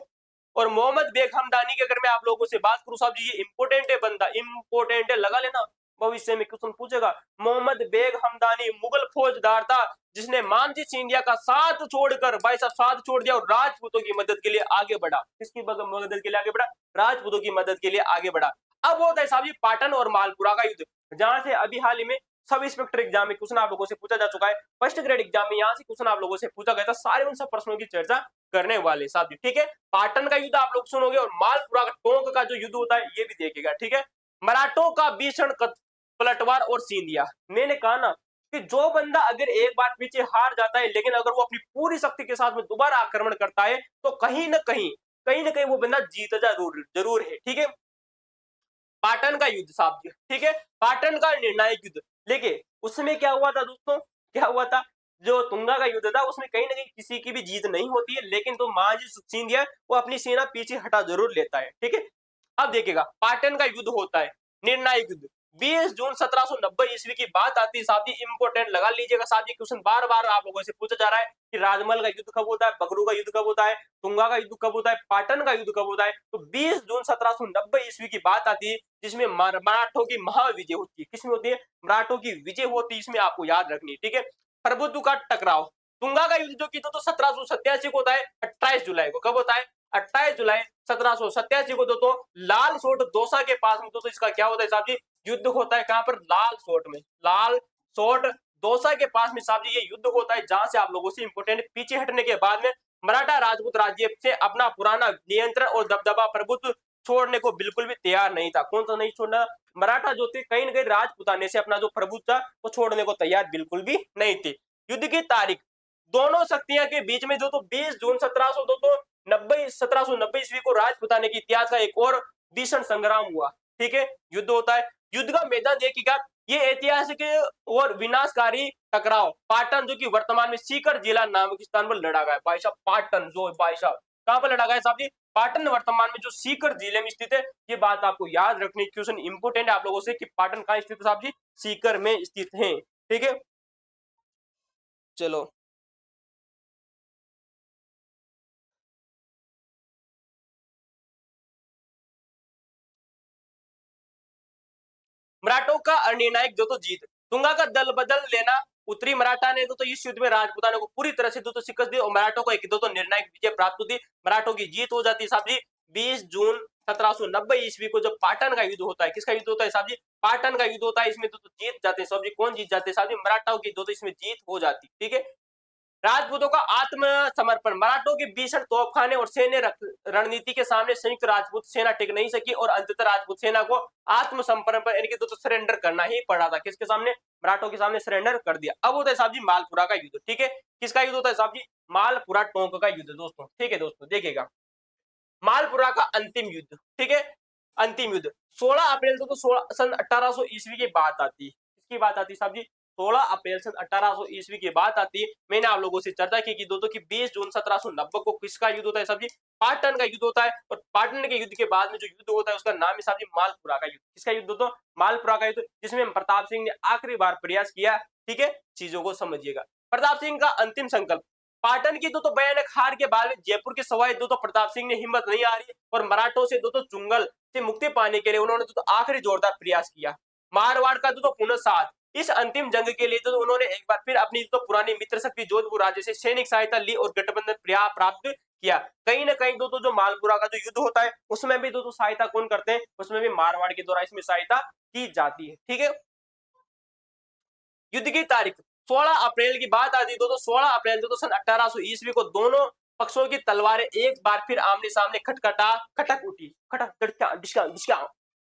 Speaker 1: और मोहम्मद बेग हमदानी की अगर मैं आप लोगों से बात करूं साहब जी, ये इंपोर्टेंट है बंदा, इंपोर्टेंट है, लगा लेना, भविष्य में क्वेश्चन पूछेगा। मोहम्मद बेग हमदानी मुगल फौजदार था जिसने मानजी सिंधिया का साथ छोड़कर, भाई साहब साथ छोड़ दिया और राजपूतों की मदद के लिए आगे बढ़ा। किसकी मदद के लिए आगे बढ़ा? राजपूतों की मदद के लिए आगे बढ़ा। अब होता है साहब जी पाटन और मालपुरा का युद्ध, जहां से अभी हाल ही में सब इंस्पेक्टर एग्जाम में क्वेश्चन आप लोगों से पूछा जा चुका है। फर्स्ट ग्रेड एग्जाम में यहाँ से क्वेश्चन आप लोगों से पूछा गया था, सारे उन सब प्रश्नों की चर्चा करने वाले साहब जी। ठीक है, पाटन का युद्ध आप लोग सुनोगे, और मालपुरा का टोंक का जो युद्ध होता है ये भी देखेगा। ठीक है, मराठों का भीषण पलटवार और सिंधिया, मैंने कहा ना कि जो बंदा अगर एक बार पीछे हार जाता है, लेकिन अगर वो अपनी पूरी शक्ति के साथ में दोबारा आक्रमण करता है, तो कहीं ना कहीं वो बंदा जीत जरूर जरूर है। ठीक है, पाटन का युद्ध साहब जी, ठीक है, पाटन का निर्णायक युद्ध। देखिए उसमें क्या हुआ था दोस्तों, क्या हुआ था, जो तुंगा का युद्ध था उसमें कहीं ना कहीं किसी की भी जीत नहीं होती है, लेकिन तो महाजी सिंधिया वो अपनी सेना पीछे हटा जरूर लेता है। ठीक है, अब देखिएगा पाटन का युद्ध होता है, निर्णायक युद्ध 20 जून 1790 ईस्वी की बात आती है साहब जी। इंपोर्टेंट लगा लीजिएगा साहब जी, क्वेश्चन बार बार आप लोगों से पूछा जा रहा है कि राजमहल का युद्ध कब होता है, बगरू का युद्ध कब होता है, तुंगा का युद्ध कब होता है, पाटन का युद्ध कब होता है। तो 20 जून 1790 ईस्वी की बात आती है, जिसमें मराठों की महाविजय होती है। किसमें होती है, मराठों की विजय होती है, इसमें आपको याद रखनी है। ठीक है, प्रभुत्व का टकराव, तुंगा का युद्ध जो की तो 1787 को होता है, 28 जुलाई को। कब होता है, 28 जुलाई 1787 को। तो लाल सोट दौसा के पास में तो इसका क्या होता है साहब जी, युद्ध होता है। कहां पर, लाल सोट में, लाल सोट दौसा के पास में साहब जी ये युद्ध होता है, जहां से आप लोगों से इंपोर्टेंट, पीछे हटने के बाद में मराठा राजपूत राज्य से अपना पुराना नियंत्रण और दबदबा प्रभुत्व छोड़ने को बिल्कुल भी तैयार नहीं था। कौन सा नहीं छोड़ना, मराठा जो थे कहीं ना कहीं राजपुताने से अपना जो प्रभुत्व था वो छोड़ने को तैयार बिल्कुल भी नहीं थे। युद्ध की तारीख, दोनों शक्तियां के बीच में जो तो 20 जून 1790 ईस्वी को राजपुताने के इतिहास का एक और भीषण संग्राम हुआ। ठीक है, युद्ध होता है। युद्ध का मैदान देखिएगा, ये ऐतिहासिक और विनाशकारी टकराव पाटन जो कि वर्तमान में सीकर जिला नामक स्थान पर लड़ा गया। भाई साहब पाटन जो, भाई साहब कहां पर लड़ा गया साहब जी, पाटन वर्तमान में जो सीकर जिले में स्थित है। ये बात आपको याद रखनी, क्वेश्चन इंपोर्टेंट है आप लोगों से कि पाटन कहां स्थित है साहब जी, सीकर में स्थित है। ठीक है, चलो मराठों का अनिर्णायक जो तो जीत, तुंगा का दल बदल लेना, उत्तरी मराठा ने तो इस युद्ध में राजपूताना को पूरी तरह से तो शिकस्त दी और मराठों को एक दो तो निर्णायक विजय प्राप्त होती, मराठों की जीत हो जाती साहब जी। 20 जून 1790 ईस्वी को जब पाटन का युद्ध होता है, किसका युद्ध होता है साहब जी, पाटन का युद्ध होता है। इसमें तो जीत जाते हैं साहब जी, कौन जीत जाते हैं साहब जी, मराठाओं की तो इसमें जीत हो जाती। ठीक है, राजपूतों का आत्मसमर्पण, मराठों के भीषण तोपखाने और सैन्य रणनीति के सामने संयुक्त राजपूत सेना टिक नहीं सकी और अंततः राजपूत सेना को आत्मसमर्पण यानी कि तो सरेंडर करना ही पड़ा था। किसके सामने, मराठों के सामने सरेंडर कर दिया। अब होता है साहब जी मालपुरा का युद्ध। ठीक है, किसका युद्ध होता है साहब जी, मालपुरा टोंक का युद्ध। दोस्तों ठीक है, दोस्तों देखिएगा मालपुरा का अंतिम युद्ध। ठीक है, अंतिम युद्ध 16 अप्रैल तो 16 सन 1800 ईस्वी की बात आती है। किसकी बात आती है साहब जी, 16 अप्रैल सन 1800 ईस्वी की बात आती है। मैंने आप लोगों से चर्चा की कि दोस्तों की 20 जून 1790 को किसका युद्ध होता है साहब जी, पाटन का युद्ध होता है। और पाटन के युद्ध के बाद में जो युद्ध होता है उसका नाम है साहब जी मालपुरा का युद्ध। किसका युद्ध होता है, मालपुरा का युद्ध, जिसमें प्रताप सिंह ने आखिरी बार प्रयास किया। ठीक है, चीजों को समझिएगा। प्रताप सिंह का अंतिम संकल्प, पाटन की दो तो भयानक हार के बाद जयपुर के सवाई दो तो प्रताप सिंह ने हिम्मत नहीं आ रही और मराठों से दो तो चुंगल से मुक्ति पाने के लिए उन्होंने तो आखिरी जोरदार प्रयास किया। मारवाड़ का तो पुनः साथ, इस अंतिम जंग के लिए तो उन्होंने एक बार फिर अपनी तो पुरानी मित्र शक्ति जोधपुर राज्य से सैनिक सहायता ली और गठबंधन प्राप्त किया। कहीं ना कहीं दो जो मालपुरा का जो युद्ध होता है उसमें भी दो सहायता कौन करते हैं, उसमें भी मारवाड़ के द्वारा इसमें सहायता की जाती है। ठीक है, युद्ध की तारीख 16 अप्रैल की बात आती तो 16 अप्रैल तो सन 1800 ईस्वी को दोनों पक्षों की तलवारें एक बार फिर आमने सामने खटक उठी, ठीक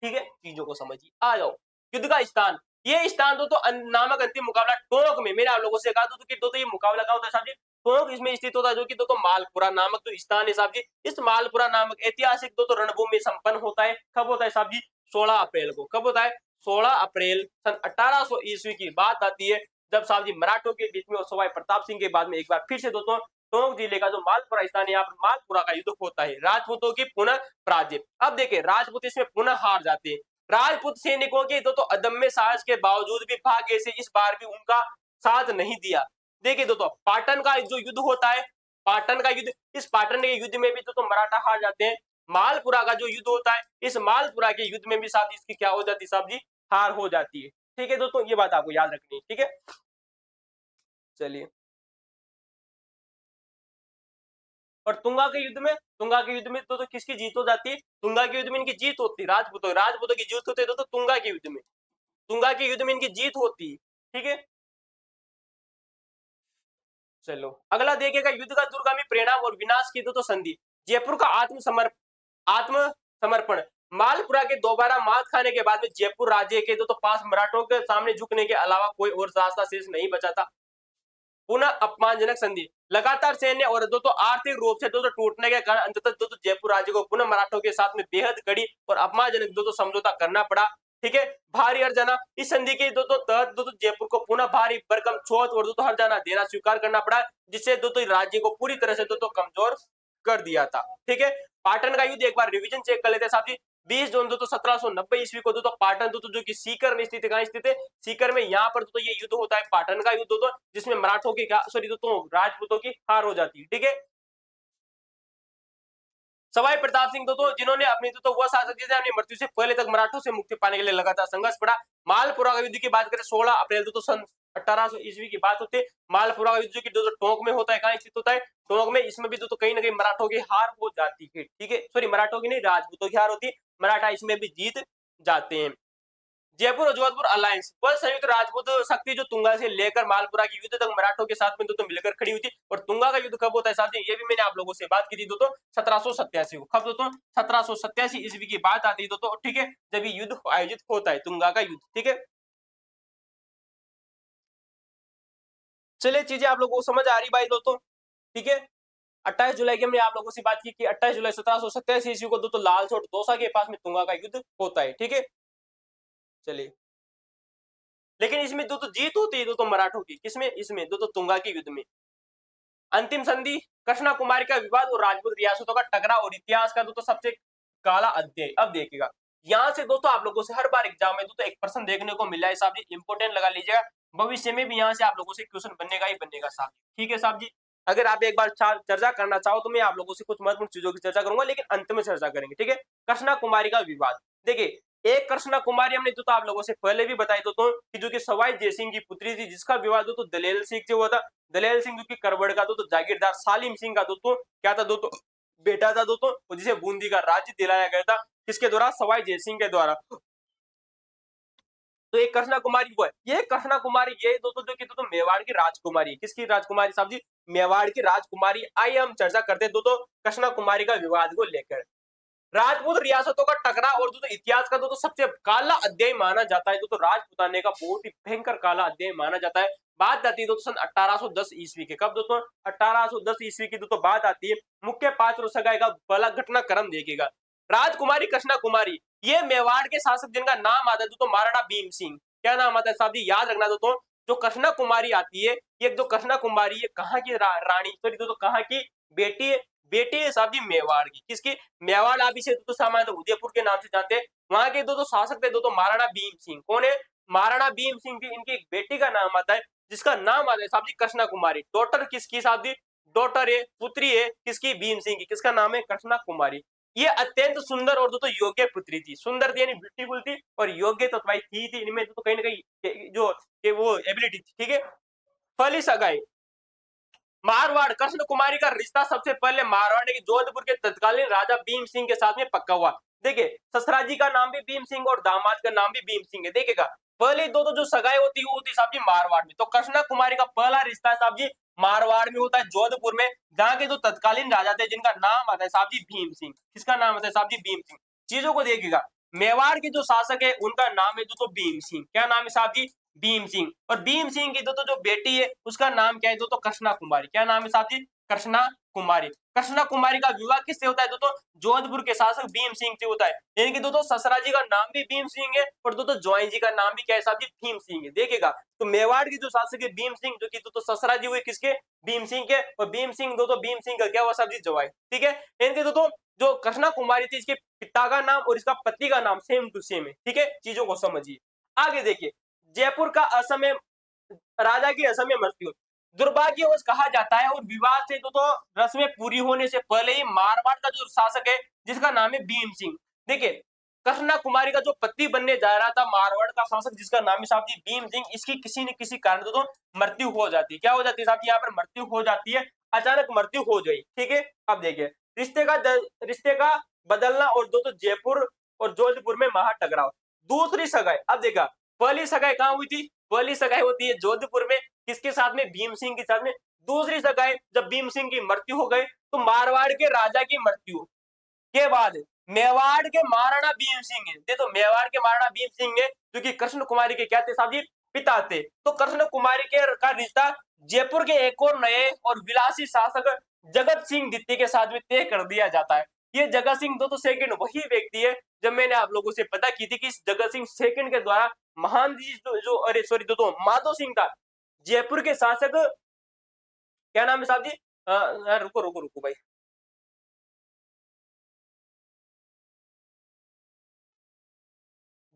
Speaker 1: है, चीजों को समझिए। आ जाओ युद्ध का स्थान, ये स्थान तो नामक अंतिम मुकाबला टोंक में, मैंने आप लोगों से कहा कि दो ये मुकाबला क्या होता है साहब जी, टोंक इसमें स्थित होता है, जो कि दो मालपुरा नामक जो स्थान है साहब जी, इस मालपुरा नामक ऐतिहासिक दो रणभूमि संपन्न होता है। कब होता है साहब जी, 16 अप्रैल को। कब होता है, 16 अप्रैल सन 1800 ईस्वी की बात आती है, जब साहब जी मराठों के बीच में और सवाई प्रताप सिंह के बाद में एक बार फिर से दोस्तों टोंक जिले का जो मालपुरा स्थान है, यहाँ पर मालपुरा का युद्ध होता है, राजपूतों की पुनः पराजय। अब देखिए राजपूत इसमें पुनः हार जाते हैं। राजपूत सैनिकों के तो अदम्य साहस के बावजूद भी भाग्य से इस बार भी उनका साथ नहीं दिया। देखिए दोस्तों पाटन का जो युद्ध होता है, पाटन का युद्ध, इस पाटन के युद्ध में भी तो मराठा हार जाते हैं। मालपुरा का जो युद्ध होता है, इस मालपुरा के युद्ध में भी साहब इसकी क्या हो जाती है साहब जी, हार हो जाती है। ठीक है दोस्तों, ये बात आपको याद रखनी है। ठीक है, चलिए। और तुंगा के युद्ध में तो किसकी जीत हो जाती है, तुंगा के युद्ध में इनकी जीत होती है, राजपूतों की जीत होती है तो तुंगा के युद्ध में, तुंगा के युद्ध में इनकी जीत होती है। ठीक है, चलो अगला देखिएगा युद्ध का दूरगामी परिणाम और विनाश की तो संधि, जयपुर का आत्मसमर्पण, मालपुरा के दोबारा मात खाने के बाद में जयपुर राज्य के तो पास मराठों के सामने झुकने के अलावा कोई और रास्ता शेष नहीं बचा था। पुनः अपमानजनक संधि, लगातार सैन्य और आर्थिक रूप से टूटने के कारण अंततः जयपुर राज्य को पुनः मराठों के साथ में बेहद कड़ी और अपमानजनक समझौता करना पड़ा। ठीक है, भारी हर्जाना, इस संधि के तहत जयपुर को पुनः भारी भरकम छूत और हर्जाना देना स्वीकार करना पड़ा, जिससे राज्य को पूरी तरह से कमजोर कर दिया था। ठीक है, पाटन का युद्ध एक बार रिवीजन चेक कर लेते हैं साथी। 20 जून 1790 ईस्वी को पाटन जो कि सीकर में स्थित है, कहां स्थित है? सीकर में। यहाँ पर ये युद्ध होता है, पाटन का युद्ध जिसमें मराठों की सॉरी राजपूतों की हार हो जाती है। ठीक है, सवाई प्रताप सिंह जिन्होंने अपनी वह शासक जिसे अपनी मृत्यु से पहले तक मराठों से मुक्ति पाने के लिए लगातार संघर्ष पड़ा। मालपुरा का युद्ध की बात करें 16 अप्रैल सन 1800 ईस्वी की बात होती है। मालपुरा का युद्ध की टोंक में होता है, कहां स्थित होता है? टोंक में। इसमें भी कहीं ना कहीं मराठों की हार हो जाती है। ठीक है, सॉरी मराठों की नहीं, राजपूतों की हार होती है, मराठा इसमें भी जीत जाते हैं। जयपुर और जोधपुर अलायंस, वह संयुक्त राजपूत शक्ति जो तुंगा से लेकर मालपुरा की युद्ध तक मराठों के साथ में मिलकर खड़ी हुई थी। और तुंगा का युद्ध कब होता है साथियों? ये भी मैंने आप लोगों से बात की थी 1787 को। कब 1787 ईस्वी की बात आती है ठीक है, जब ये युद्ध आयोजित होता है, तुंगा का युद्ध। ठीक है, चलिए चीजें आप लोगों को समझ आ रही भाई दोस्तों? ठीक है, 28 जुलाई की हमने आप लोगों से बात की कि 28 जुलाई 1787 ईस्वी को लाल छोट दौसा के पास में तुंगा का युद्ध होता है। ठीक है, चलिए, लेकिन इसमें जीत होती है मराठों की। किसमें? इसमें तुंगा के युद्ध में। अंतिम संधि, कृष्णा कुमारी का विवाद और राजपूत रियासतों का टकराव और इतिहास का सबसे काला अध्याय। अब देखिएगा, यहाँ से आप लोगों से हर बार एग्जाम में एक प्रश्न देखने को मिला है साहब जी, इंपोर्टेंट लगा लीजिएगा। भविष्य में भी यहाँ से आप लोगों से क्वेश्चन बनेगा ही बनेगा साहब जी। ठीक है साहब जी, अगर आप एक बार चर्चा करना चाहो तो मैं आप लोगों से कुछ महत्वपूर्ण चीजों की चर्चा करूंगा, लेकिन अंत में चर्चा करेंगे। ठीक है, कृष्णा कुमारी का विवाद। देखिए, एक कृष्णा कुमारी हमने आप लोगों से पहले भी बताई कि जो कि सवाई जयसिंह की पुत्री थी, जिसका विवाह दलेल सिंह से हुआ था। दलेल सिंह जो कि करवड़ का जागीरदार सालिम सिंह का क्या था बेटा था जिसे बूंदी का राज्य दिलाया गया था, किसके द्वारा? सवाई जयसिंह के द्वारा। तो एक कृष्णा कुमारी वो है, ये कृष्णा कुमारी ये जो कि मेवाड़ की राजकुमारी। किसकी राजकुमारी साहब जी? मेवाड़ की राजकुमारी। आइए हम चर्चा करते हैं कृष्णा कुमारी का विवाद को लेकर। राजपूत रियासतों का टकराव और इतिहास का सबसे काला अध्याय माना जाता है राजपूताने का बहुत ही भयंकर काला अध्याय माना जाता है। बात आती है सन 1810 ईस्वी के। कब 1810 ईस्वी की बात आती है। मुख्य पात्र सगाई का पहला घटनाक्रम देखिएगा। राजकुमारी कृष्णा कुमारी, ये मेवाड़ के शासक जिनका नाम आता है महाराणा भीम सिंह। क्या नाम आता है साहब जी? याद रखना जो कृष्णा कुमारी आती है, ये कृष्णा कुमारी ये कहाँ की रानी, सॉरी कहाँ की बेटी है? बेटी है साहब जी मेवाड़ की। किसकी? मेवाड़ आप इसे सामान्य उदयपुर के नाम से जानते हैं। वहां के शासक थे महाराणा भीम सिंह। कौन है? महाराणा भीम सिंह की इनकी एक बेटी का नाम आता है, जिसका नाम आता है साहब जी कृष्णा कुमारी। डॉटर किसकी साहब जी? डॉटर है, पुत्री है किसकी? भीम सिंह की। किसका नाम है? कृष्णा कुमारी। ये अत्यंत सुंदर और योग्य पुत्री थी। सुंदर थी यानी ब्यूटीफुल थी, और योग्य तो भाई थी इनमें कहीं ना कहीं जो वो एबिलिटी थी। ठीक है, पहली सगाई मारवाड़, कृष्ण कुमारी का रिश्ता सबसे पहले मारवाड़ के जोधपुर के तत्कालीन राजा भीम सिंह के साथ में पक्का हुआ। देखिए, ससुरा जी का नाम भी भीम सिंह और दामाद का नाम भी भीम सिंह है। देखिएगा, पहले जो सगाई होती है वो होती साहब जी मारवाड़ में। तो कृष्णा कुमारी का पहला रिश्ता साहब जी मारवाड़ में होता है, जोधपुर में, जहाँ के तत्कालीन राजा थे जिनका नाम आता है साहब जी भीम सिंह। किसका नाम आता है साहब जी? भीम सिंह। चीजों को देखिएगा, मेवाड़ के जो शासक है उनका नाम है भीम सिंह। क्या नाम है साहब जी? भीम सिंह। और भीम सिंह की जो बेटी है उसका नाम क्या है कृष्णा कुमारी। क्या नाम है साहब जी? कृष्णा कुमारी। कृष्णा कुमारी का विवाह किससे होता है जोधपुर के शासक भीम सिंह से होता है। यानी कि ससुरा जी का नाम भी भीम सिंह है और ज्वाई जी का नाम भी क्या है साहब जी? भीम सिंह है। देखिएगा, तो मेवाड़ की जो शासक है भीम सिंह, जो कि ससुरा जी हुए किसके? भीम सिंह के। और भीम सिंह भीम सिंह का क्या हुआ साहब जी? जवाई। ठीक है, इनके जो कृष्णा कुमारी थी, इसके पिता का नाम और इसका पति का नाम सेम टू सेम है। ठीक है, चीजों को समझिए। आगे देखिए, जयपुर का असमय राजा की असमय मृत्यु दुर्भाग्यवश कहा जाता है, और विवाह से रस्में पूरी होने से पहले ही मारवाड़ का जो शासक है जिसका नाम है भीम सिंह। देखिए, कृष्णा कुमारी का जो पति बनने जा रहा था मारवाड़ का शासक जिसका नाम है साहब जी भीम सिंह, इसकी किसी न किसी कारण मृत्यु हो जाती है। क्या हो जाती है साहब जी? यहाँ पर मृत्यु हो जाती है, अचानक मृत्यु हो गई। ठीक है, अब देखिए, रिश्ते का बदलना और जयपुर और जोधपुर में महा टकराव। दूसरी सगाई, अब देखा, पहली सगाई कहाँ हुई थी? पहली सगाई होती है जोधपुर में, किसके साथ में? भीम सिंह के साथ में। दूसरी सगाई जब भीम सिंह की मृत्यु हो गई तो मारवाड़ के राजा की मृत्यु के बाद मेवाड़ के महाराणा भीम सिंह है। देखो मेवाड़ के महाराणा भीम सिंह है जो कि कृष्ण कुमारी के क्या थे साहब जी, पिता थे। तो कृष्ण कुमारी के का रिश्ता जयपुर के एक और नए और विलासी शासक जगत सिंह द्वितीय के साथ में तय कर दिया जाता है। ये जगत सिंह दो तो सेकंड वही व्यक्ति है जब मैंने आप लोगों से पता की थी कि इस जगत सिंह सेकंड के द्वारा महान जी जो अरे सॉरी दोस्तों माधो सिंह था जयपुर के शासक, क्या नाम है साहब जी, रुको रुको रुको भाई,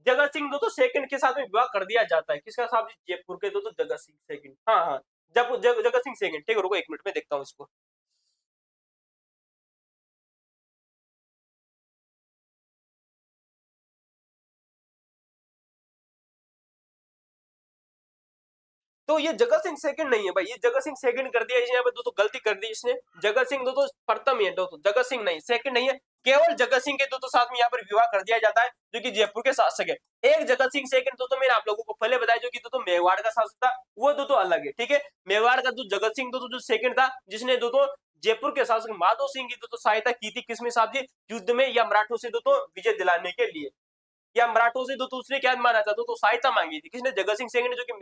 Speaker 1: जगत सिंह दो तो सेकंड के साथ में विवाह कर दिया जाता है। किसका साहब जी, जयपुर के दो तो जगत सिंह सेकंड, हाँ हाँ जगत सिंह सेकंड, ठीक है रुको 1 मिनट में देखता हूँ इसको। तो ये जगत सिंह सेकंड नहीं है भाई, ये जगत सिंह सेकंड कर दिया इसने, दो तो गलती कर दी इसने। जगत सिंह दो तो प्रथम ही है, दो तो जगत सिंह नहीं सेकंड नहीं है, केवल जगत सिंह के दो तो साथ में यहाँ पर विवाह कर दिया जाता है जो कि जयपुर के शासक है। एक जगत सिंह सेकंड दो तो मैंने आप लोगों को पहले बताया जो कि दो तो मेवाड़ का शासक था, वो दो तो अलग है, ठीक है। मेवाड़ का जो जगत सिंह दो तो जो सेकंड था जिसने दो तो जयपुर के शासक माधो सिंह की दो तो सहायता की थी, किसमें साहब जी, युद्ध में या मराठों से दो तो विजय दिलाने के लिए, या मराठों से तो उसने क्या माना था, तो सहायता मांगी थी, किसने, जगत सिंह सेकंड जो कि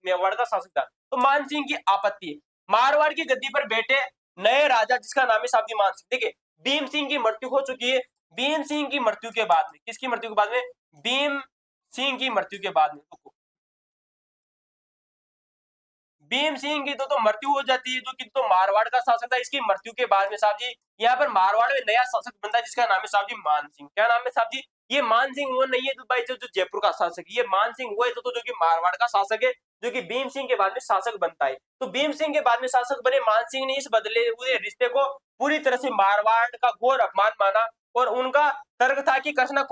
Speaker 1: मेवाड़ का शासक था। तो मान सिंह की आपत्ति, मारवाड़ की गद्दी पर बैठे नए राजा जिसका नाम है साहब जी मान सिंह। देखिए भीम सिंह की मृत्यु हो चुकी है, भीम सिंह की मृत्यु के बाद में, किसकी मृत्यु के बाद में, भीम सिंह की मृत्यु के बाद में, भीम सिंह की तो मृत्यु हो जाती है जो कि तो मारवाड़ का शासक था। इसकी मृत्यु के बाद में साहब जी यहाँ पर मारवाड़ में नया शासक बनता है जिसका नाम है साहब जी मान सिंह। क्या नाम है साहब जी, ये मान सिंह वो नहीं है तो भाई जो जयपुर का शासक है, ये मान सिंह वो है तो जो कि मारवाड़ का शासक है जो कि भीम सिंह के बाद में शासक बनता है। तो भीम सिंह के बाद में शासक बने मान सिंह ने इस बदले हुए रिश्ते को पूरी तरह से मारवाड़ का घोर अपमान माना और उनका तर्क था कि कृष्णा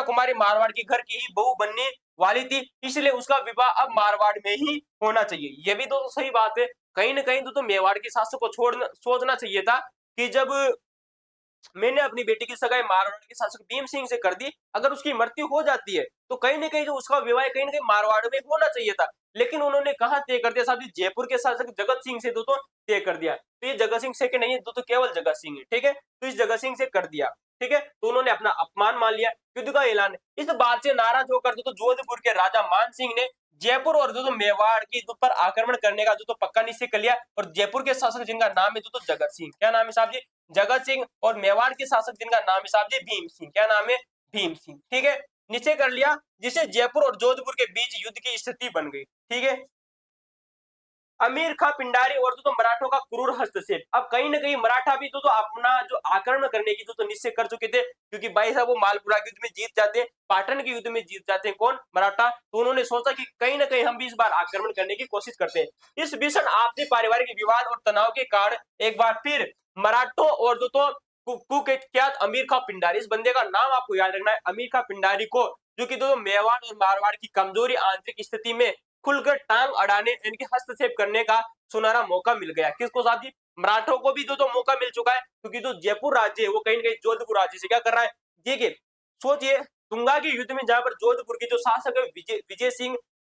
Speaker 1: कुमारी मारवाड़ के घर की ही बहू बनने वाली थी, इसलिए उसका विवाह अब मारवाड़ में ही होना चाहिए। ये भी तो सही बात है, कहीं ना कहीं तो मेवाड़ के शासक को छोड़ना सोचना चाहिए था कि जब मैंने अपनी बेटी की सगाई मारवाड़ के शासक भीम सिंह से कर दी, अगर उसकी मृत्यु हो जाती है तो कहीं ना कहीं जो उसका विवाह कहीं ना कहीं मारवाड़ में होना चाहिए था। लेकिन उन्होंने कहा तय कर दिया साहब जी, जयपुर के शासक जगत सिंह से तो तय कर दिया। तो ये जगत सिंह से के नहीं है, तो केवल जगत सिंह है, ठीक है। तो इस जगत सिंह से कर दिया, ठीक है। तो उन्होंने अपना अपमान मान लिया, युद्ध का ऐलान। इस बात से नाराज होकर तो जोधपुर के राजा मान सिंह ने जयपुर और जो मेवाड़ की पर आक्रमण करने का जो तो पक्का निश्चय कर लिया। और जयपुर के शासक जिनका नाम है जो तो जगत सिंह, क्या नाम है साहब जी, जगत सिंह, और मेवाड़ के शासक जिनका नाम है साहब जी भीम सिंह, क्या नाम है, भीम सिंह, ठीक है। निश्चय कर लिया जिससे जयपुर और जोधपुर के बीच युद्ध की स्थिति बन गई, ठीक है। अमीर खां पिंडारी और तो मराठों का क्रूर हस्तक्षेप। अब कहीं ना कहीं मराठा भी तो अपना जो आक्रमण करने की तो निश्चय कर चुके थे, क्योंकि भाई साहब वो मालपुरा के युद्ध में जीत जाते हैं, पाटन के युद्ध में जीत जाते हैं, कौन, मराठा। तो उन्होंने सोचा कि कहीं ना कहीं हम भी इस बार आक्रमण करने की कोशिश करते हैं। इस भीषण आपसी पारिवारिक विवाद और तनाव के कारण एक बार फिर मराठों और तो कुख्यात अमीर खां पिंडारी, इस बंदे का नाम आपको याद रखना है, अमीर खां पिंडारी को, जो कि दोनों मेवाड़ और मारवाड़ की कमजोरी आंतरिक स्थिति में खुलकर टांग अड़ाने, इनके हस्तक्षेप करने का सुनहरा मौका मिल गया। किसको साहब जी, मराठों को भी तो मौका मिल चुका है, क्योंकि जो जयपुर राज्य है वो कहीं ना कहीं जोधपुर राज्य से क्या कर रहा है। देखिए सोचिए, तुंगा के युद्ध में जहां पर जोधपुर के जो शासक है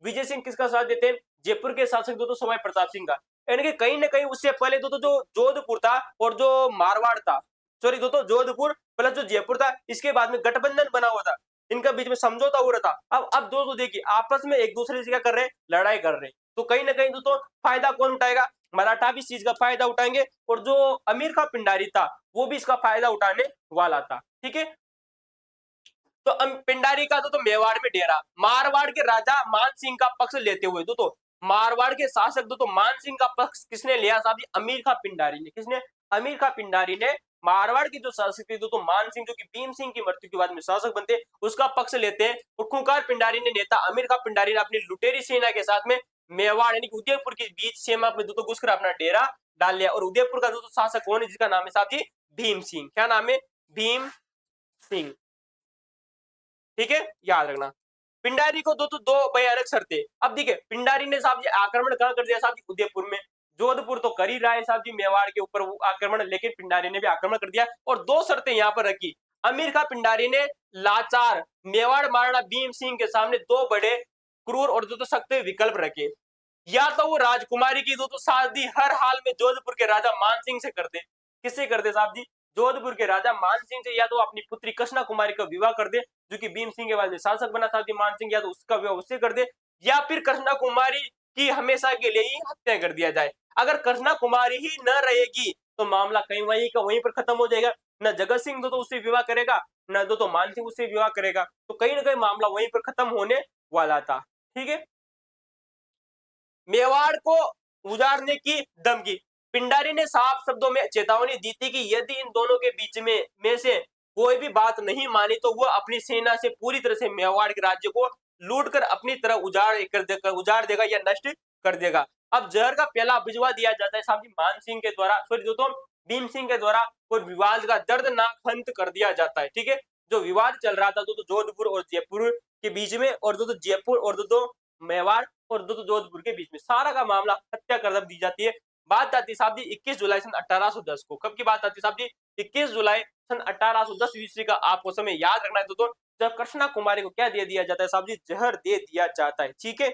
Speaker 1: विजय सिंह किसका साथ देते हैं, जयपुर के शासक दो समय प्रताप सिंह का। यानी कि कहीं ना कहीं उससे पहले दो जो जोधपुर था और जो मारवाड़ था, सॉरी दो जोधपुर प्लस जो जयपुर था, इसके बाद में गठबंधन बना हुआ था, इनका बीच में समझौता हो रहा था। अब दोस्तों देखिए आपस में एक दूसरे से क्या कर रहे हैं, लड़ाई कर रहे हैं। तो कहीं ना कहीं दोस्तों फायदा कौन उठाएगा, मराठा भी इस चीज का फायदा उठाएंगे और जो अमीर खां पिंडारी था वो भी इसका फायदा उठाने वाला था, ठीक है। तो पिंडारी का तो मेवाड़ में डेरा, मारवाड़ के राजा मान सिंह का पक्ष लेते हुए तो मारवाड़ के शासक तो मान सिंह का पक्ष किसने लिया साहब, अमीर खां पिंडारी ने। किसने, अमीर खां पिंडारी ने मारवाड़ की जो शासक थे तो मान सिंह जो कि भीम सिंह की मृत्यु के बाद में शासक बनते, उसका पक्ष लेते हैं। और खूंखार पिंडारी ने, नेता अमीर खां पिंडारी ने अपनी लुटेरी सेना के साथ में मेवाड़ यानी कि उदयपुर के बीच सीमा में तो घुसकर अपना डेरा डाल लिया। और उदयपुर का जो शासक कौन है, जिसका नाम है साहब जी भीम सिंह, क्या नाम है, भीम सिंह, ठीक है, याद रखना। पिंडारी को दो भयानक शर्तें। अब देखिए पिंडारी ने साहब जी आक्रमण कहां कर दिया साहब जी, उदयपुर में। जोधपुर तो कर ही रहा है साहब जी मेवाड़ के ऊपर वो आक्रमण, लेकिन पिंडारी ने भी आक्रमण कर दिया और दो शर्तें यहां पर रखी। अमीर खां पिंडारी ने लाचार मेवाड़ महाराणा भीम सिंह के सामने दो बड़े क्रूर और तो सख्त विकल्प रखे। या तो वो राजकुमारी की तो शादी हर हाल में जोधपुर के राजा मान सिंह से करते। किससे करते साहब जी, जोधपुर के राजा मान सिंह से या तो अपनी पुत्री कृष्णा कुमारी का विवाह कर दे, जो कि भीम सिंह के बाद में शासक बना था मान सिंह, या तो उसका विवाह उससे कर दे, या फिर कृष्णा कुमारी की हमेशा के लिए ही हत्या कर दिया जाए। अगर कृष्णा कुमारी ही न रहेगी तो मामला कहीं वहीं का वहीं पर खत्म हो जाएगा। न जगत सिंह तो उससे विवाह करेगा, न तो मान सिंह उससे विवाह करेगा, तो कहीं ना कहीं मामला वहीं पर खत्म होने वाला था। ठीक है। मेवाड़ को उजाड़ने की धमकी, पिंडारी ने साफ शब्दों में चेतावनी दी थी कि यदि इन दोनों के बीच में से कोई भी बात नहीं मानी तो वह अपनी सेना से पूरी तरह से मेवाड़ के राज्य को लूट कर अपनी तरह उजाड़ देगा या नष्ट कर देगा। अब जहर का प्याला भिजवा दिया जाता है साहब जी मान सिंह के द्वारा, सॉरी दोस्तों भीम सिंह के द्वारा, और विवाद का दर्दनाक अंत कर दिया जाता है। ठीक है। जो विवाद चल रहा था तो जोधपुर और जयपुर के बीच में, और जयपुर और मेवाड़ और जोधपुर के बीच में, सारा का मामला हत्या कर दी जाती है। बात आती है साहब जी 21 जुलाई सन 1810 को। कब की बात आती है साहब जी? 21 जुलाई सन 1810 ईस्वी का आपको समय याद रखना है दोस्तों, जब कृष्णा कुमारी को क्या दे दिया जाता है साहब जी? जहर दे दिया जाता है। ठीक है।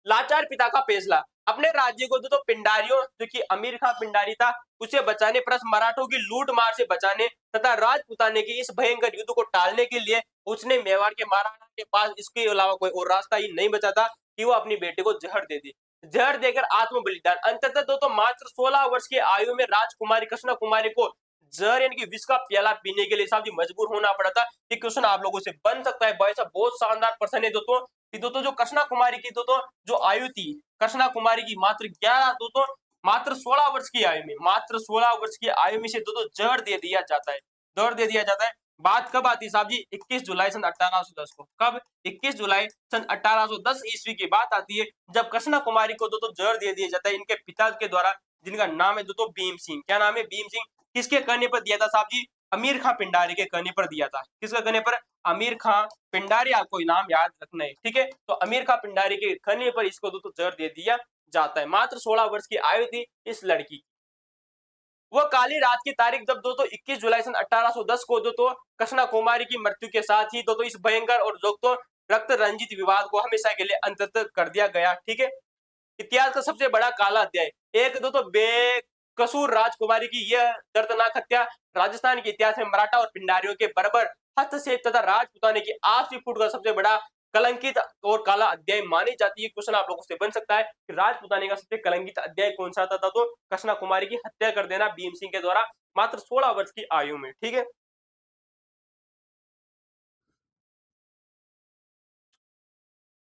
Speaker 1: लाचार पिता का फैसला, अपने राज्य को तो पिंडारियों, जो कि अमीर खां पिंडारी था, उसे बचाने प्लस मराठों की लूट मार से बचाने तथा राजपुताने के इस भयंकर युद्ध को टालने के लिए उसने मेवाड़ के महाराणा के पास इसके अलावा कोई और रास्ता ही नहीं बचा था कि वो अपनी बेटे को जहर दे दे। जहर देकर आत्म बलिदान, अंततः तो मात्र 16 वर्ष की आयु में राजकुमारी कृष्णा कुमारी को जहर यानी कि विष का प्याला पीने के लिए साहब जी मजबूर होना पड़ा था। ये क्वेश्चन आप लोगों से बन सकता है भाई साहब, बहुत शानदार प्रश्न है दोस्तों। दोस्तों जो कृष्णा कुमारी की दोस्तों जो आयु थी, कृष्णा कुमारी की मात्र 11 दोस्तों मात्र 16 वर्ष की आयु में, मात्र 16 वर्ष की आयु में से दोस्तों जहर दे दिया जाता है, जहर दे दिया जाता है। बात कब आती है साहब जी? 21 जुलाई सन 1810 को। कब? 21 जुलाई सन 1810 ईस्वी की बात आती है, जब कृष्णा कुमारी को दोस्तों जहर दे दिया जाता है इनके पिता के द्वारा, जिनका नाम है दोस्तों भीम सिंह। क्या नाम है? भीम सिंह। किसके कहने पर दिया था साहब जी? अमीर खां पिंडारी के कहने पर दिया था। किसके कहने पर? अमीर खां पिंडारी, आपको नाम याद रखना है। ठीक है। तो अमीर खां पिंडारी के कहने पर इसको दोस्तों जहर दे दिया जाता है। मात्र 16 वर्ष की आयु थी इस लड़की। वो काली रात की तारीख जब दोस्तों 21 जुलाई सन 1810 को दोस्तों कृष्णा कुमारी की मृत्यु के साथ ही दोस्तों इस भयंकर और दोस्तों रक्त रंजित विवाद को हमेशा के लिए अंत कर दिया गया। ठीक है। इतिहास का सबसे बड़ा काला अध्याय, एक दोस्तों बेकसूर राजकुमारी की यह दर्दनाक हत्या राजस्थान के इतिहास में मराठा और पिंडारियों के बराबर हस्तक्षेप तथा राजपुताने की आपसी फूट का सबसे बड़ा कलंकित और काला अध्याय मानी जाती है। क्वेश्चन आप लोगों से बन सकता है कि राजपुताने का सबसे कलंकित अध्याय कौन सा था? तो कृष्णा कुमारी की हत्या कर देना भीम सिंह के द्वारा मात्र 16 वर्ष की आयु में। ठीक है।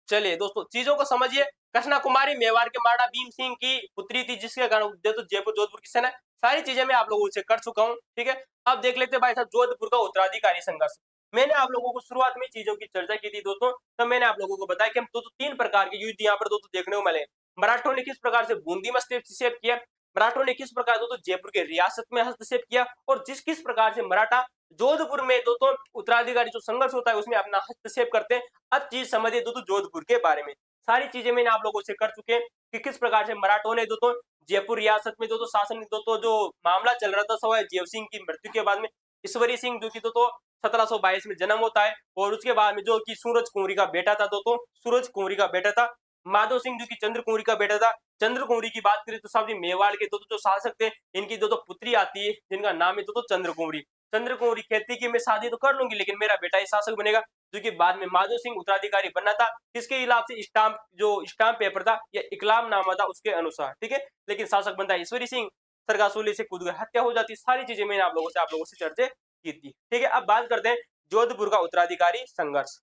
Speaker 1: चलिए दोस्तों चीजों को समझिए। कृष्णा कुमारी मेवाड़ के महाराणा भीम सिंह की पुत्री थी, जिसके कारण जयपुर जोधपुर की सेना, सारी चीजें मैं आप लोगों से कर चुका हूँ। ठीक है। अब देख लेते हैं भाई साहब जोधपुर का उत्तराधिकारी संघर्ष। मैंने आप लोगों को शुरुआत में चीजों की चर्चा की थी दोस्तों, तो मैंने आप लोगों को बताया कि हम दोस्तों 3 प्रकार के युद्ध यहाँ पर दोस्तों देखने को मिले। मराठों ने किस प्रकार से बूंदी में हस्तक्षेप किया, मराठों ने किस प्रकार दोस्तों जयपुर के रियासत में हस्तक्षेप किया, और किस प्रकार से मराठा जोधपुर में दोस्तों उत्तराधिकारी जो संघर्ष होता है उसमें अपना हस्तक्षेप करते हैं। अब चीज समझिए दोस्तों जोधपुर के बारे में। सारी चीजें मैंने आप लोगों से कर चुके हैं कि किस प्रकार से मराठों ने दोस्तों जयपुर रियासत में दोस्तों शासन दोस्तों जो मामला चल रहा था सवाई जय सिंह की मृत्यु के बाद में ईश्वरी सिंह जो की दोस्तों 1722 में जन्म होता है, और उसके बाद में जो कि सूरज कुंवरी का बेटा था दोस्तों, सूरज कुंवरी का बेटा था। माधव सिंह जो की चंद्र कुंवरी का बेटा था। चंद्र कुंवरी की बात करें तो साहब जी मेवाड़ के दोस्तों जो शासक थे इनकी दोस्तों पुत्री आती है जिनका नाम है दोस्तों चंद्र कुंवरी। चंद्र कुंवरी कहती कि मैं शादी तो कर लूंगी लेकिन मेरा बेटा ही शासक बनेगा, जो कि बाद में माधव सिंह उत्तराधिकारी बनना था। किसके हिसाब से? स्टाम्प पेपर था या इकलाम नामा था उसके अनुसार। ठीक है। लेकिन शासक बनता है ईश्वरी सिंह, सरगासुली से कूद हत्या हो जाती। सारी चीजें मैंने आप लोगों से चर्चा की थी। ठीक है। अब बात करते हैं जोधपुर का उत्तराधिकारी संघर्ष।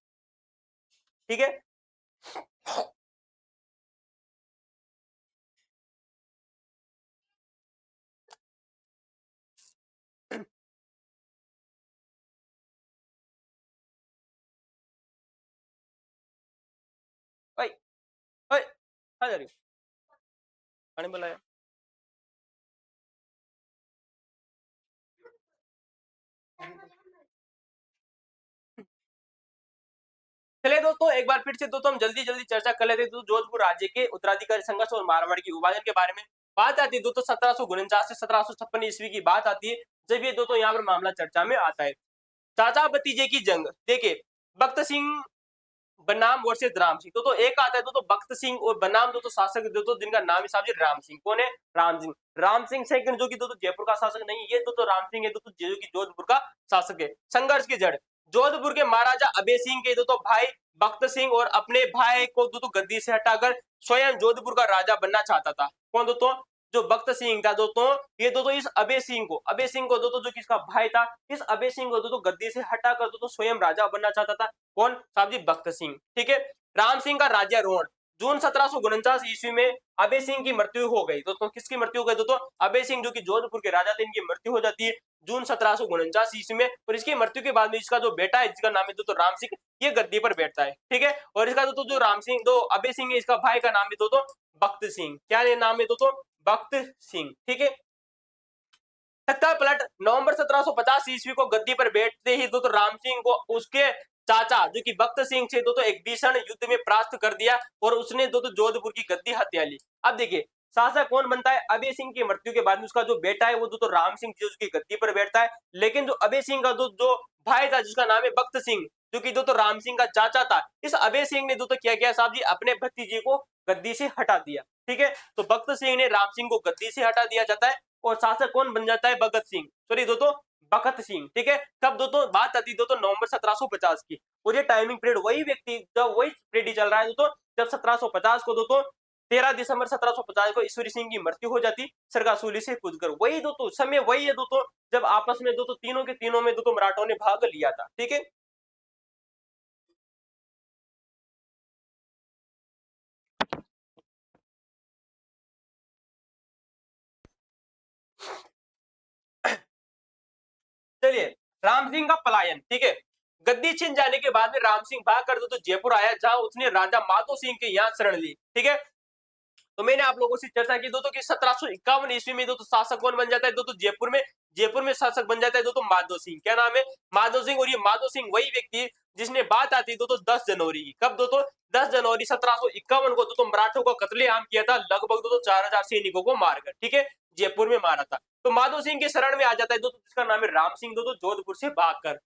Speaker 1: ठीक है। ओए ओए कहाँ जा रही हो? पानी बुलाया। चलिए दोस्तों एक बार फिर से दोस्तों हम जल्दी जल्दी चर्चा कर लेते हैं तो जोधपुर राज्य के उत्तराधिकारी संघर्ष और मारवाड़ के विभाजन के बारे में। बात आती है दोस्तों 1749 से 1756 ईस्वी की बात आती है, जब ये दोस्तों यहाँ पर मामला चर्चा में आता है। चाचा भतीजे की जंग। देखिए भक्त सिंह बनाम वर्सेस राम सिंह। तो एक आता है तो बख्त सिंह और बनाम तो शासक जिनका नाम है साहब जी राम सिंह। कौन है? राम सिंह। राम सिंह सेकंड जो कि जयपुर का शासक नहीं, ये तो राम सिंह है जो कि जोधपुर का शासक है। संघर्ष की जड़, जोधपुर के महाराजा अभय सिंह के भाई बख्त सिंह और अपने भाई को गद्दी से हटाकर स्वयं जोधपुर का राजा बनना चाहता था। कौन दोस्तों? जो बख्त सिंह था दोस्तों, ये इस अभय सिंह को जो किसका भाई था, इस अभय सिंह को गद्दी से हटाकर स्वयं राजा बनना चाहता था। कौन? साहब जी बख्त सिंह। ठीक है। राम सिंह का राज्यारोहण, जून 1749 ईस्वी में अभय सिंह की मृत्यु हो गई। दोस्तों किसकी मृत्यु हो गई? दोस्तों अभय सिंह जो कि जोधपुर के राजा थे, इनकी मृत्यु हो जाती है जून 1749 ईस्वी में। और इसकी मृत्यु के बाद में इसका जो बेटा है जिसका नाम है दोस्तों राम सिंह, ये गद्दी पर बैठता है। ठीक है। और इसका जो राम सिंह अभय सिंह है, इसका भाई का नाम है दोस्तों बख्त सिंह। क्या नाम है दोस्तों? बख्त सिंह। ठीक है। सत्ता पलट, नवंबर 1750 ईस्वी को गद्दी पर बैठते ही दोस्तों राम सिंह को उसके चाचा जो कि बख्त सिंह थे दोस्तों एक भीषण युद्ध में परास्त कर दिया और उसने दोस्तों जोधपुर की गद्दी हत्या ली। अब देखिए शासक कौन बनता है? अभय सिंह की मृत्यु के बाद में उसका जो बेटा है वो दोस्तों राम सिंह जी उसकी गद्दी पर बैठता है। लेकिन जो अभय सिंह का जो भाई था जिसका नाम है बख्त सिंह, जो कि दोस्तों राम सिंह का चाचा था, इस अभय सिंह ने दोस्तों क्या किया साहब जी? अपने भतीजे को गद्दी से हटा दिया। ठीक है। तो बख्त सिंह ने राम सिंह को गद्दी से हटा दिया जाता है और शासक कौन बन जाता है? भगत सिंह, सॉरी दोस्तों बखत सिंह। ठीक है। कब दोस्तों? बात आती है दोस्तों नवंबर 1750 की। और ये टाइमिंग पीरियड वही व्यक्ति जब वही पीरियड चल रहा है दोस्तों जब 1750 को दोस्तों 13 दिसंबर 1750 को ईश्वरी सिंह की मृत्यु हो जाती सरगासूली से कूदकर। वही दोस्तों समय वही है दोस्तों जब आपस में दोस्तों तीनों के तीनों में दोस्तों मराठों ने भाग लिया था। ठीक है। चलिए राम सिंह का पलायन। ठीक है। गद्दी छिन जाने के बाद में राम सिंह भाग कर तो जयपुर आया जहां उसने राजा माधो सिंह के यहाँ शरण ली। ठीक है। तो मैंने आप लोगों से चर्चा की दोस्तों कि 1751 ईस्वी में दोस्तों शासक कौन बन जाता है? दोस्तों जयपुर में शासक बन जाता है दोस्तों माधो सिंह। क्या नाम है? माधो सिंह। और ये माधो सिंह वही व्यक्ति है जिसने बात आती है दोस्तों 10 जनवरी की। कब दोस्तों? 10 जनवरी 1751 को दोस्तों मराठों को कत्लेआम किया था, लगभग दोस्तों 4000 सैनिकों को मारकर। ठीक है। जयपुर में मारा था। तो माधो सिंह के शरण में आ जाता है दोस्तों जिसका नाम है राम सिंह, दोस्तों जोधपुर से भागकर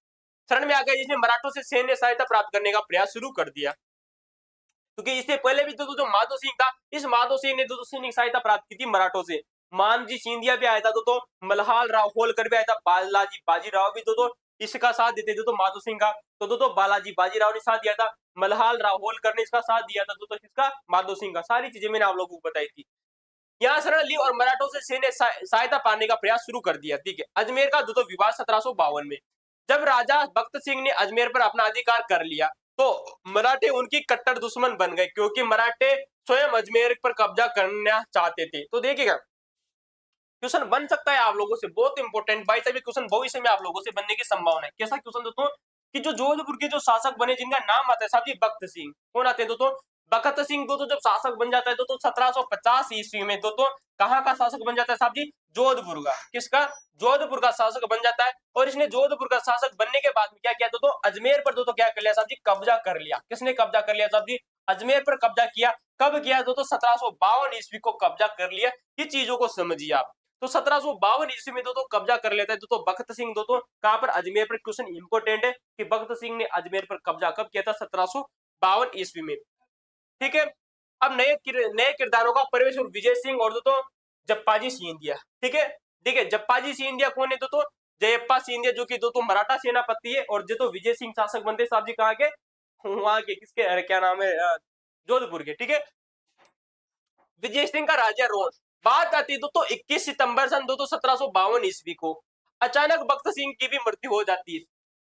Speaker 1: शरण में आ गया, जिसने मराठों से सैन्य सहायता प्राप्त करने का प्रयास शुरू कर दिया। क्योंकि इससे पहले भी जो माधो सिंह था, इस माधो सिंह ने सैनिक सहायता प्राप्त की थी मराठों से। मानजी सिंधिया भी आया था तो मल्हार राव होलकर भी आया था, बालाजी बाजीराव भी तो इसका साथ देते थे तो माधो सिंह का। तो बालाजी बाजीराव ने साथ दिया था, मल्हार राव होलकर ने इसका साथ दिया था तो किसका? माधो सिंह का। सारी चीजें मैंने आप लोगों को बताई थी। यहाँ शरण ली और मराठों से सैन्य सहायता पाने का प्रयास शुरू कर दिया। ठीक है। अजमेर का विवाद 1752 में, जब राजा भक्त सिंह ने अजमेर पर अपना अधिकार कर लिया तो मराठे उनकी कट्टर दुश्मन बन गए क्योंकि मराठे स्वयं अजमेर पर कब्जा करना चाहते थे। तो देखिएगा क्वेश्चन बन सकता है आप लोगों से, बहुत इंपॉर्टेंट भाई साहब, क्वेश्चन भविष्य में आप लोगों से बनने की संभावना है। कैसा क्वेश्चन दोस्तों? कि जो जोधपुर के जो शासक बने जिनका नाम आता है साहब जी भक्त सिंह, कौन आते हैं दोस्तों? भगत सिंह दोस्तों जब शासक बन जाता है दोस्तों 1750 ईस्वी में दोस्तों कहाँ का शासक बन जाता है साहब जी? जोधपुर का। किसका? जोधपुर का शासक बन जाता है। और इसने जोधपुर का शासक बनने के बाद में क्या किया दोस्तों? अजमेर पर दोस्तों क्या कर लिया साहब जी? कब्जा कर लिया। किसने कब्जा कर लिया साहब जी? अजमेर पर कब्जा किया। कब किया दोस्तों? 1752 ईस्वी को कब्जा कर लिया। ये चीजों को समझिए आप। तो 1752 ईस्वी में दोस्तों कब्जा कर लेता है दोस्तों भगत सिंह दोस्तों कहां पर? अजमेर पर। क्वेश्चन इंपोर्टेंट है कि भगत सिंह ने अजमेर पर कब्जा कब किया था? 1752 ईस्वी में। ठीक है। अब नए किरदारों का प्रवेश और विजय सिंह और दोस्तों जप्पाजी सिंधिया। ठीक है। देखिए जप्पाजी सिंधिया कौन है दोस्तों? जयप्पा सिंधिया जो कि दोस्तों मराठा सेनापति है और जो विजय सिंह शासक बनते साहब जी कहाँ के? वहां के किसके? अरे क्या नाम है? जोधपुर के। ठीक है। विजय सिंह का राज्यारोहण, बात आती है दोस्तों 21 सितंबर सन 1752 ईस्वी को अचानक भक्त सिंह की भी मृत्यु हो जाती है।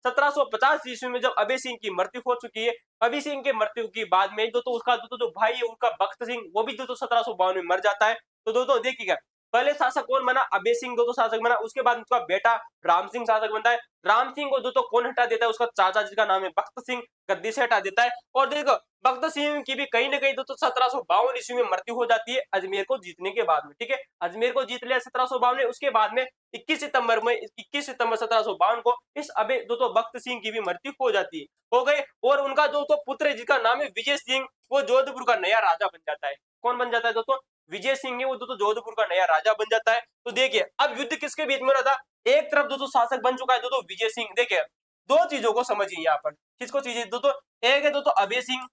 Speaker 1: 1750 ईस्वी में जब अभय सिंह की मृत्यु हो चुकी है, अभय सिंह की मृत्यु के बाद में दोस्तों उसका जो भाई है उनका भक्त सिंह वो भी दोस्तों 1752 में मर जाता है। तो दोस्तों देखिएगा पहले शासक कौन बना? अभय सिंह दोस्तों शासक बना। उसके बाद उसका बेटा राम सिंह शासक बनता है। राम सिंह को दोस्तों कौन हटा देता है? उसका चाचा जिसका नाम है भक्त सिंह, गद्दी से हटा देता है। और देखो भगत सिंह की भी कहीं ना कहीं दोस्तों 1752 ईस्वी में मृत्यु हो जाती है अजमेर को जीतने के बाद में। ठीक है। अजमेर को जीत लिया 1752 में। उसके बाद में 21 सितंबर 1752 को इस अभय दोस्तों भक्त सिंह की भी मृत्यु हो जाती है, हो गई। और उनका दोस्तों पुत्र है जिसका नाम है विजय सिंह, वो जोधपुर का नया राजा बन जाता है। कौन बन जाता है दोस्तों? विजय सिंह है वो दोस्तों जोधपुर का नया राजा बन जाता है। तो देखिए अब युद्ध किसके बीच में रहा था? एक तरफ दोस्तों शासक बन चुका है दोस्तों विजय सिंह। देखिए दो चीजों को समझिए यहाँ पर, किसको चीजें दोस्तों, एक है दोस्तों अभय सिंह,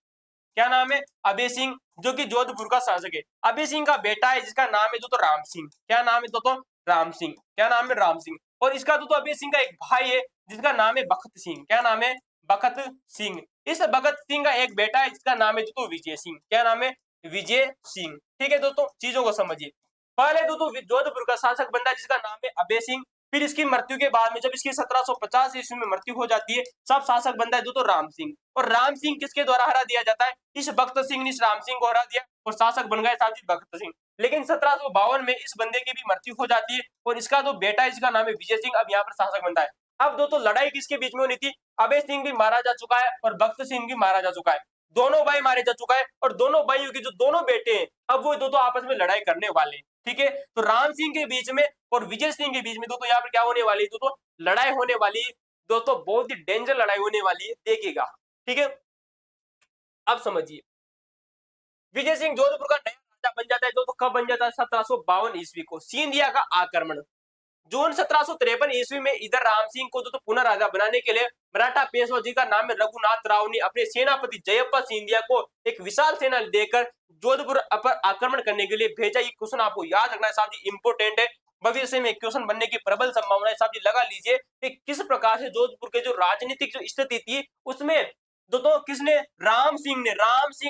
Speaker 1: क्या नाम है, अभय सिंह, जो कि जोधपुर का शासक है। अभय सिंह का बेटा है जिसका नाम है दोस्तों राम सिंह, क्या नाम है दोस्तों, राम सिंह, क्या नाम है, राम सिंह। और इसका दोस्तों अभय सिंह का एक भाई है जिसका नाम है बखत सिंह, क्या नाम है, बखत सिंह। इस बखत सिंह का एक बेटा है जिसका नाम है दोस्तों विजय सिंह, क्या नाम है, विजय सिंह। ठीक है दोस्तों, चीजों को समझिए। पहले दोस्तों जोधपुर का शासक बनता है जिसका नाम है अभय सिंह। फिर इसकी मृत्यु के बाद में, जब इसकी 1750 ईस्वी में मृत्यु हो जाती है, सब शासक बनता है दोस्तों राम सिंह। और राम सिंह किसके द्वारा हरा दिया जाता है, इस भक्त सिंह ने इस राम सिंह को हरा दिया और शासक बन गए साहब जी भक्त सिंह। लेकिन 1752 में इस बंदे की भी मृत्यु हो जाती है और इसका जो बेटा है इसका नाम है विजय सिंह, अब यहाँ पर शासक बनता है। अब दोस्तों लड़ाई किसके बीच में होनी थी, अभय सिंह भी मारा जा चुका है और भक्त सिंह भी मारा जा चुका है, दोनों भाई मारे जा चुका है, और दोनों भाइयों के जो दोनों बेटे हैं अब वो दोस्तों आपस में लड़ाई करने वाले हैं। ठीक है, तो राम सिंह के बीच में और विजय सिंह के बीच में दोस्तों यहाँ पर क्या होने वाली है, दोस्तों लड़ाई होने वाली है दोस्तों, बहुत ही डेंजर लड़ाई होने वाली है, देखिएगा। ठीक है, अब समझिए, विजय सिंह जोधपुर का नया राजा बन जाता है दोस्तों, कब बन जाता है, 1752 ईस्वी को, सिंधिया का आक्रमण। जून 1753 ईस्वी में इधर राम सिंह को तो पुनः राजा बनाने के लिए मराठा पेशवा जी का नाम है रघुनाथ राव ने अपने सेनापति जयप्पा सिंधिया को एक विशाल सेना देकर जोधपुर पर आक्रमण करने के लिए भेजा। ये क्वेश्चन आपको याद रखना है साहब जी, इंपोर्टेंट है, भविष्य में क्वेश्चन बनने की प्रबल संभावना है साहब जी, लगा लीजिए कि किस प्रकार से जोधपुर के जो राजनीतिक जो स्थिति थी उसमें दोस्तों किसने, राम सिंह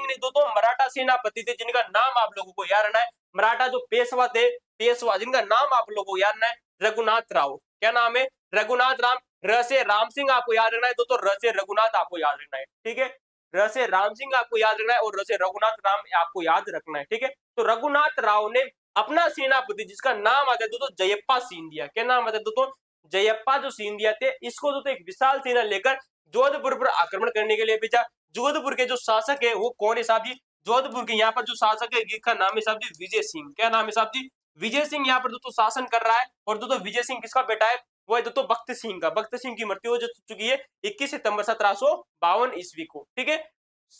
Speaker 1: ने दोस्तों मराठा सेनापति थे जिनका नाम आप लोगों को याद रखना है, मराठा जो पेशवा थे, पेशवा जिनका नाम आप लोगों को याद रखना है, रघुनाथ राव, क्या नाम है, रघुनाथ राम। र से राम सिंह आपको याद रखना है दोस्तों, र से रघुनाथ आपको याद रखना है। ठीक है, र से राम सिंह आपको याद रखना है और र से रघुनाथ राम आपको याद रखना है। ठीक है, तो रघुनाथ राव ने अपना सेनापति जिसका नाम आता है दोस्तों जयप्पा सिंधिया, क्या नाम आता है दोस्तों, जयप्पा जो सिंधिया थे, इसको दोस्तों एक विशाल सेना लेकर जोधपुर पर आक्रमण करने के लिए भेजा। जोधपुर के जो शासक है वो कौन है साहब जी, जोधपुर के यहाँ पर जो शासक है जिसका नाम है साहब जी विजय सिंह, क्या नाम है साहब जी, विजय सिंह यहाँ पर दोस्तों शासन कर रहा है। और दोस्तों विजय सिंह किसका बेटा है, वो है दोस्तों भक्त सिंह का। भक्त सिंह की मृत्यु हो चुकी है 21 सितंबर 1752 ईस्वी को। ठीक है,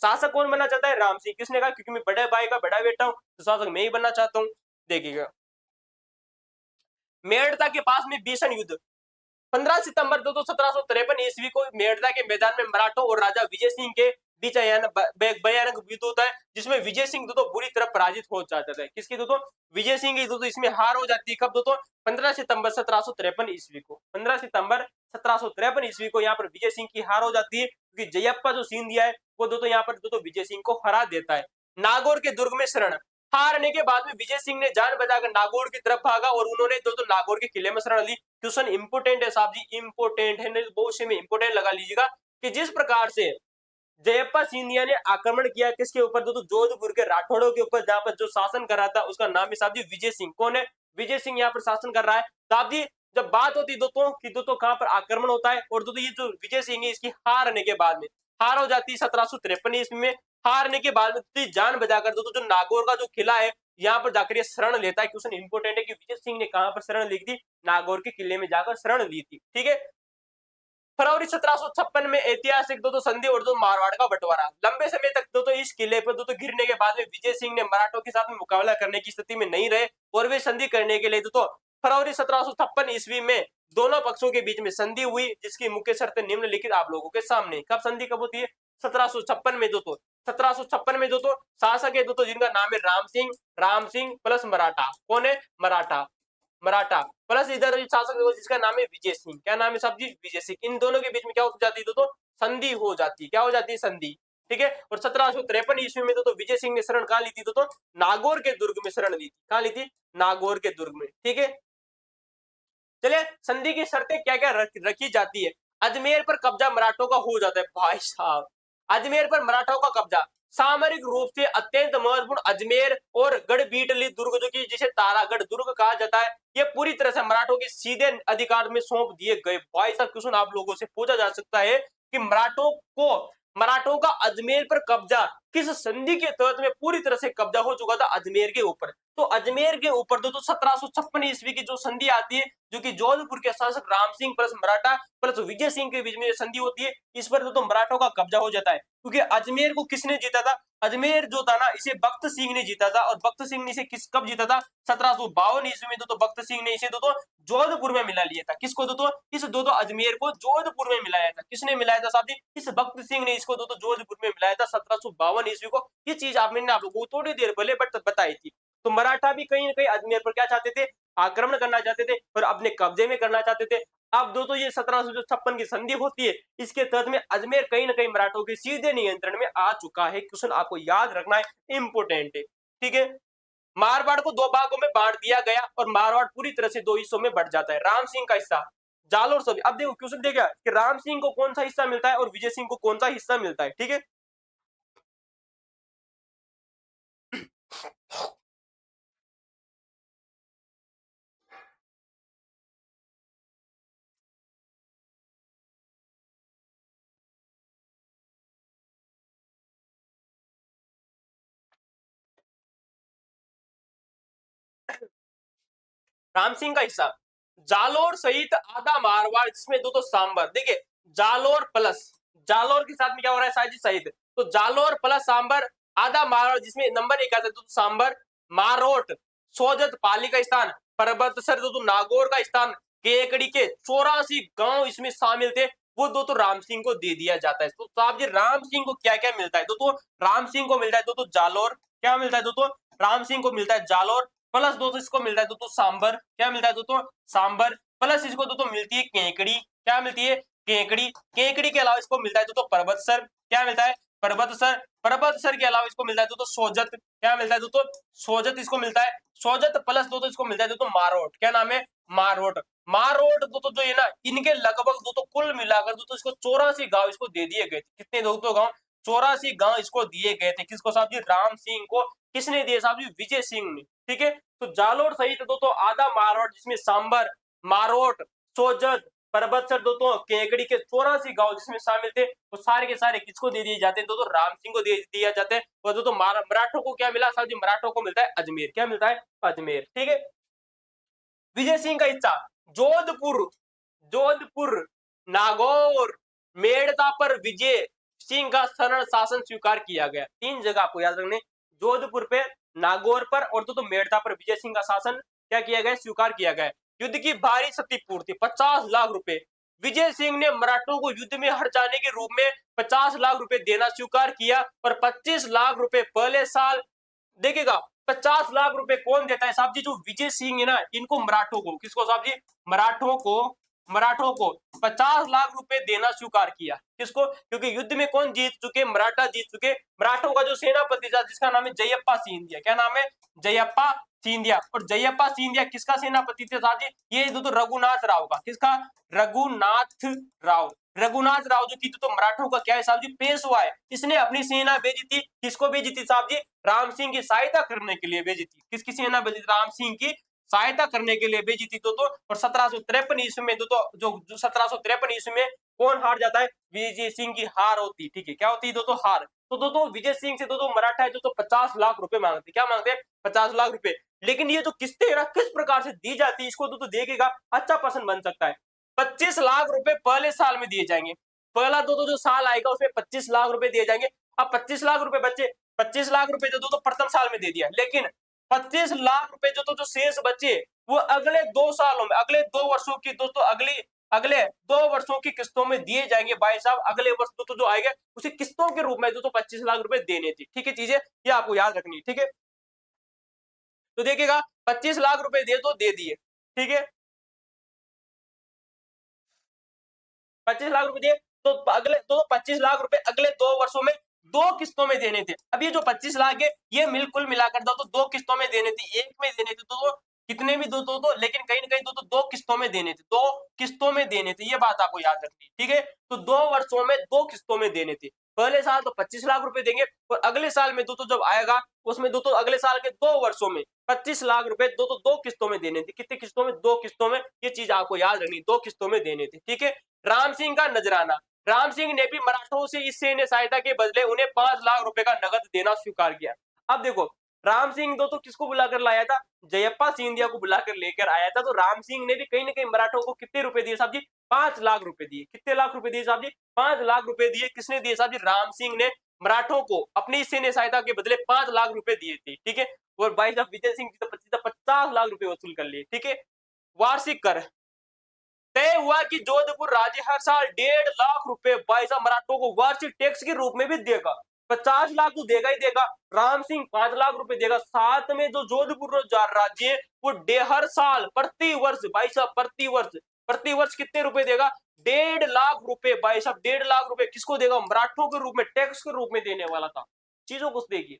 Speaker 1: शासक कौन बनना चाहता है, राम सिंह। किसने कहा, क्योंकि मैं बड़े भाई का बड़ा बेटा हूं तो शासक मैं ही बनना चाहता हूं। देखिएगा, मेड़ता के पास में भीषण युद्ध, 15 सितंबर 1753 ईस्वी को मेड़ता के मैदान में मराठों और राजा विजय सिंह के बीच भयानक युद्ध होता है, जिसमें विजय सिंह दोस्तों बुरी तरह पराजित हो जाता है। किसकी दोस्तों, विजय सिंह की दोस्तों इसमें हार हो जाती है। कब दोस्तों, 15 सितंबर 1753 ईस्वी को, 15 सितंबर 1753 ईस्वी को यहाँ पर विजय सिंह की हार हो जाती है, क्योंकि जयप्पा जो सिंधिया है वो दोस्तों यहाँ पर दोस्तों विजय सिंह को हरा देता है। नागौर के दुर्ग में शरण, हारने के बाद में विजय सिंह ने जान बचाकर नागौर की तरफ भागा और उन्होंने दोस्तों नागौर के किले में शरण ली। क्वेश्चन इंपोर्टेंट है साहब जी, इंपोर्टेंट है, बहुत में इंपोर्टेंट लगा लीजिएगा कि जिस प्रकार से जयप्पा सिंधिया ने आक्रमण किया किसके ऊपर, दोस्तों जोधपुर के राठौड़ों के ऊपर, जहां पर जो शासन कर रहा था उसका नाम है साहब जी विजय सिंह। कौन है, विजय सिंह यहाँ पर शासन कर रहा है साहब जी। जब बात होती है दोस्तों कि दोस्तों कहां पर आक्रमण होता है, और दोस्तों ये जो विजय सिंह है इसकी हारने के बाद में हार हो जाती है 1753 ईस्वी में। हारने के बाद में जान बचाकर दोस्तों जो नागौर का जो किला है यहाँ पर जाकर ये शरण लेता है। क्वेश्चन इंपोर्टेंट है कि विजय सिंह ने कहां पर शरण ली थी, नागौर के किले में जाकर शरण ली थी। ठीक है, फरवरी 1756 में ऐतिहासिक दोस्तों संधि और दो मारवाड़ का बंटवारा। लंबे समय तक दोस्तों इस किले पर दोस्तों गिरने के बाद में विजय सिंह ने मराठों के साथ में मुकाबला करने की स्थिति में नहीं रहे और वे संधि करने के लिए दोस्तों फरवरी 1756 ईस्वी में दोनों पक्षों के बीच में संधि हुई, जिसकी मुख्य शर्तें निम्नलिखित आप लोगों के सामने। कब संधि कब होती है, 1756 में दोस्तों, 1756 में दोस्तों शासक है दोस्तों जिनका नाम है राम सिंह प्लस मराठा। कौन है, मराठा, मराठा प्लस इधर शासक जिसका नाम है विजय सिंह। क्या नाम है साहब जी, विजय सिंह। इन दोनों के बीच में क्या हो जाती है दोस्तों, संधि हो जाती है। क्या हो जाती है, संधि। ठीक है, और 1753 ईस्वी में दोस्तों विजय सिंह ने शरण कहां ली थी दोस्तों, नागौर के दुर्ग में शरण ली थी। कहां ली थी, नागौर के दुर्ग में। ठीक है, चलिए संधि की शर्तें क्या क्या रखी जाती है। अजमेर पर कब्जा मराठों का हो जाता है। भाई साहब, अजमेर पर मराठों का कब्जा सामरिक रूप से अत्यंत महत्वपूर्ण अजमेर और गढ़बीटली दुर्ग, जो कि जिसे तारागढ़ दुर्ग कहा जाता है, ये पूरी तरह से मराठों के सीधे अधिकार में सौंप दिए गए। भाई साहब, क्वेश्चन आप लोगों से पूछा जा सकता है कि मराठों का अजमेर पर कब्जा किस संधि के तहत में पूरी तरह से कब्जा हो चुका था अजमेर के ऊपर। तो अजमेर के ऊपर तो 1756 ईस्वी की जो संधि आती है, जो कि जोधपुर के शासक राम सिंह प्लस मराठा प्लस विजय सिंह के बीच में संधि होती है, इस पर तो मराठों का कब्जा हो जाता है। क्योंकि अजमेर को किसने जीता था? अजमेर जो था ना, इसे बख्त सिंह ने जीता था। और बख्त सिंह ने इसे कब जीता था? 1752 ईस्वी में। तो बख्त सिंह ने इसे जोधपुर में मिला लिया था। किसको? इस अजमेर को जोधपुर में मिलाया था। किसने मिलाया था साहब जी? इस बख्त सिंह ने इसको जोधपुर में मिलाया था 1752 ईस्वी को। ये चीज मैंने आप लोगों को थोड़ी देर पहले बताई थी। तो मराठा भी कहीं ना कहीं अजमेर पर क्या चाहते थे? आक्रमण करना चाहते थे और अपने कब्जे में करना चाहते थे। अब ये 1756 की संधि होती है, इसके तहत में अजमेर कहीं ना कहीं मराठों के सीधे नियंत्रण में आ चुका है। क्वेश्चन आपको याद रखना है, इंपोर्टेंट है। ठीक है। मारवाड़ को दो भागों में बांट दिया गया और मारवाड़ पूरी तरह से दो हिस्सों में बढ़ जाता है। राम सिंह का हिस्सा जालोर सभी। अब देखो क्वेश्चन देखा कि राम सिंह को कौन सा हिस्सा मिलता है और विजय सिंह को कौन सा हिस्सा मिलता है। ठीक है। राम सिंह का हिस्सा जालोर सहित आधा मारवाड़, जिसमें दो सांबर। देखिए जालोर प्लस, जालोर के साथ में क्या हो रहा है साजिद सहित, तो जालोर प्लस सांबर आधा मारवाड़, जिसमें नंबर 1 आता है सांबर, मारोट, सोजत पाली का स्थान, परबतसर नागौर का स्थान, केकड़ी के 84 गांव इसमें शामिल थे। वो राम सिंह को दे दिया जाता है। तो साहब जी राम सिंह को क्या क्या मिलता है? राम सिंह को मिलता है जालोर। क्या मिलता है? राम सिंह को मिलता है जालोर प्लस इसको मिलता है सांबर। क्या मिलता है? सांबर प्लस इसको मिलती है केकड़ी। क्या मिलती है? केकड़ी। केकड़ी के अलावा इसको मिलता है पर्वतसर। क्या मिलता है? पर्वतसर। पर्वतसर के अलावा इसको मिलता है सोजत। क्या मिलता है? सोजत इसको मिलता है। सोजत प्लस इसको मिलता है मारोट। क्या नाम है? मारोट। मारोट जो है ना, इनके लगभग कुल मिलाकर इसको 84 गांव इसको दे दिए गए थे। कितने गांव? 84 गांव इसको दिए गए थे। किसको साहब जी? राम सिंह को। किसने दिए साहब जी? विजय सिंह ने। ठीक है। तो जालोर सहित आधा मारवाड़, जिसमें सांबर, मारोट, सोजत, पर्वतसर केकड़ी के 84 गांव जिसमें शामिल थे, वो सारे के सारे किसको दे दिए जाते हैं? राम सिंह को दे दिया जाते हैं। और मराठों को क्या मिला साहब जी? मराठों को मिलता है अजमेर। क्या मिलता है? अजमेर। ठीक है। विजय सिंह का हिस्सा जोधपुर, जोधपुर, नागौर, मेड़ता पर विजय सिंह का शरण शासन स्वीकार किया गया। 3 जगह आपको याद रखने, जोधपुर पे, नागौर पर और मेड़ता पर विजय सिंह का शासन क्या किया गया? स्वीकार किया गया। युद्ध की भारी क्षतिपूर्ति 50 लाख रुपए। विजय सिंह ने मराठों को युद्ध में हर जाने के रूप में 50 लाख रुपए देना स्वीकार किया और 25 लाख रुपए पहले साल। देखिएगा 50 लाख रुपए कौन देता है साहब जी? जो विजय सिंह है ना, इनको मराठों को। किसको साहब जी? मराठों को 50 लाख रुपए देना स्वीकार किया। किसको? क्योंकि युद्ध में कौन जीत चुके? मराठा जीत चुके। मराठों का जो सेनापति था, जिसका नाम है जयप्पा सिंधिया। क्या नाम है? जयप्पा सिंधिया। और जयप्पा सिंधिया किसका सेनापति थे साहब जी? ये रघुनाथ राव का। किसका? रघुनाथ राव। रघुनाथ राव जो की मराठों का क्या है साहब जी? पेशवा है। इसने अपनी सेना भेजी थी। किसको भेजी थी साहब जी? राम सिंह की सहायता करने के लिए भेजी थी। किसकी सेना भेजी? राम सिंह की सहायता करने के लिए भेजी थी। और 1753 ईस्वी में जो 1753 ईस्वी में कौन हार जाता है? विजय सिंह की हार होती। ठीक है। क्या होती है? हार। तो विजय सिंह से मराठा है 50 लाख रुपए मांगते। क्या मांगते हैं? 50 लाख रुपए। लेकिन ये जो किस्तें है ना, किस प्रकार से दी जाती है, इसको देखेगा अच्छा प्रश्न बन सकता है। 25 लाख रुपए पहले साल में दिए जाएंगे। पहला जो साल आएगा उसमें 25 लाख रुपए दिए जाएंगे। अब 25 लाख रुपए बच्चे, 25 लाख रुपए प्रथम साल में दे दिया। लेकिन 25 लाख रुपए जो शेष बचे, वो अगले 2 सालों में, अगले 2 वर्षों की अगले 2 वर्षों की किस्तों में दिए जाएंगे। भाई साहब अगले वर्ष जो आएगा उसे किस्तों के रूप में 25 लाख रुपए देने थे। ठीक है। चीजें ये आपको याद रखनी है। ठीक है। तो देखिएगा 25 लाख रुपए दे दिए। ठीक है। 25 लाख रुपए दिए। तो अगले 25 लाख रुपए अगले 2 वर्षों में 2 किस्तों में देने थे। अब ये जो 25 लाख है, ये कुल मिलाकर दो 2 किस्तों में देने थे। एक में देने थे कितने भी दो, लेकिन कहीं ना कहीं 2 किस्तों में देने थे। 2 किस्तों में देने थे। ये बात आपको याद रखनी है। ठीक है। तो 2 वर्षों में 2 किस्तों में देने थे। पहले साल तो 25 लाख रुपए देंगे और अगले साल में जब आएगा उसमें अगले साल के 2 वर्षों में 25 लाख रुपए 2 किस्तों में देने थे। कितने किस्तों में? 2 किस्तों में। ये चीज आपको याद रखनी, 2 किस्तों में देने थे। ठीक है। राम सिंह का नजराना, राम सिंह ने भी मराठों से इस सैन्य सहायता के बदले उन्हें 5 लाख रुपए का नगद देना स्वीकार किया। अब देखो, राम सिंह तो किसको बुलाकर लाया था? जयप्पा सिंधिया को बुलाकर लेकर आया था। तो राम सिंह ने भी कहीं ना कहीं मराठों को कितने रुपए दिए साहब जी? 5 लाख रुपए दिए। कितने लाख रुपए दिए साहब जी? 5 लाख रुपए दिए। किसने दिए साहब जी? राम सिंह ने मराठों को अपनी सैन्य सहायता के बदले 5 लाख रुपए दिए थे। ठीक है। और भाई साहब विजय सिंह जी तो 50 लाख रुपए वसूल कर लिए। ठीक है। वार्षिक कर तय हुआ कि जोधपुर राज्य हर साल 1.5 लाख रुपए भाई साहब मराठों को वार्षिक टैक्स के रूप में भी देगा। 50 लाख तो देगा ही देगा, राम सिंह 5 लाख रुपए देगा। साथ में जो जोधपुर राज्य है वो हर साल प्रति वर्ष भाई साहब प्रति वर्ष कितने रुपए देगा? 1.5 लाख रुपए भाई साहब। 1.5 लाख रुपए किसको देगा? मराठों के रूप में, टैक्स के रूप में देने वाला था। चीजों को देखिए,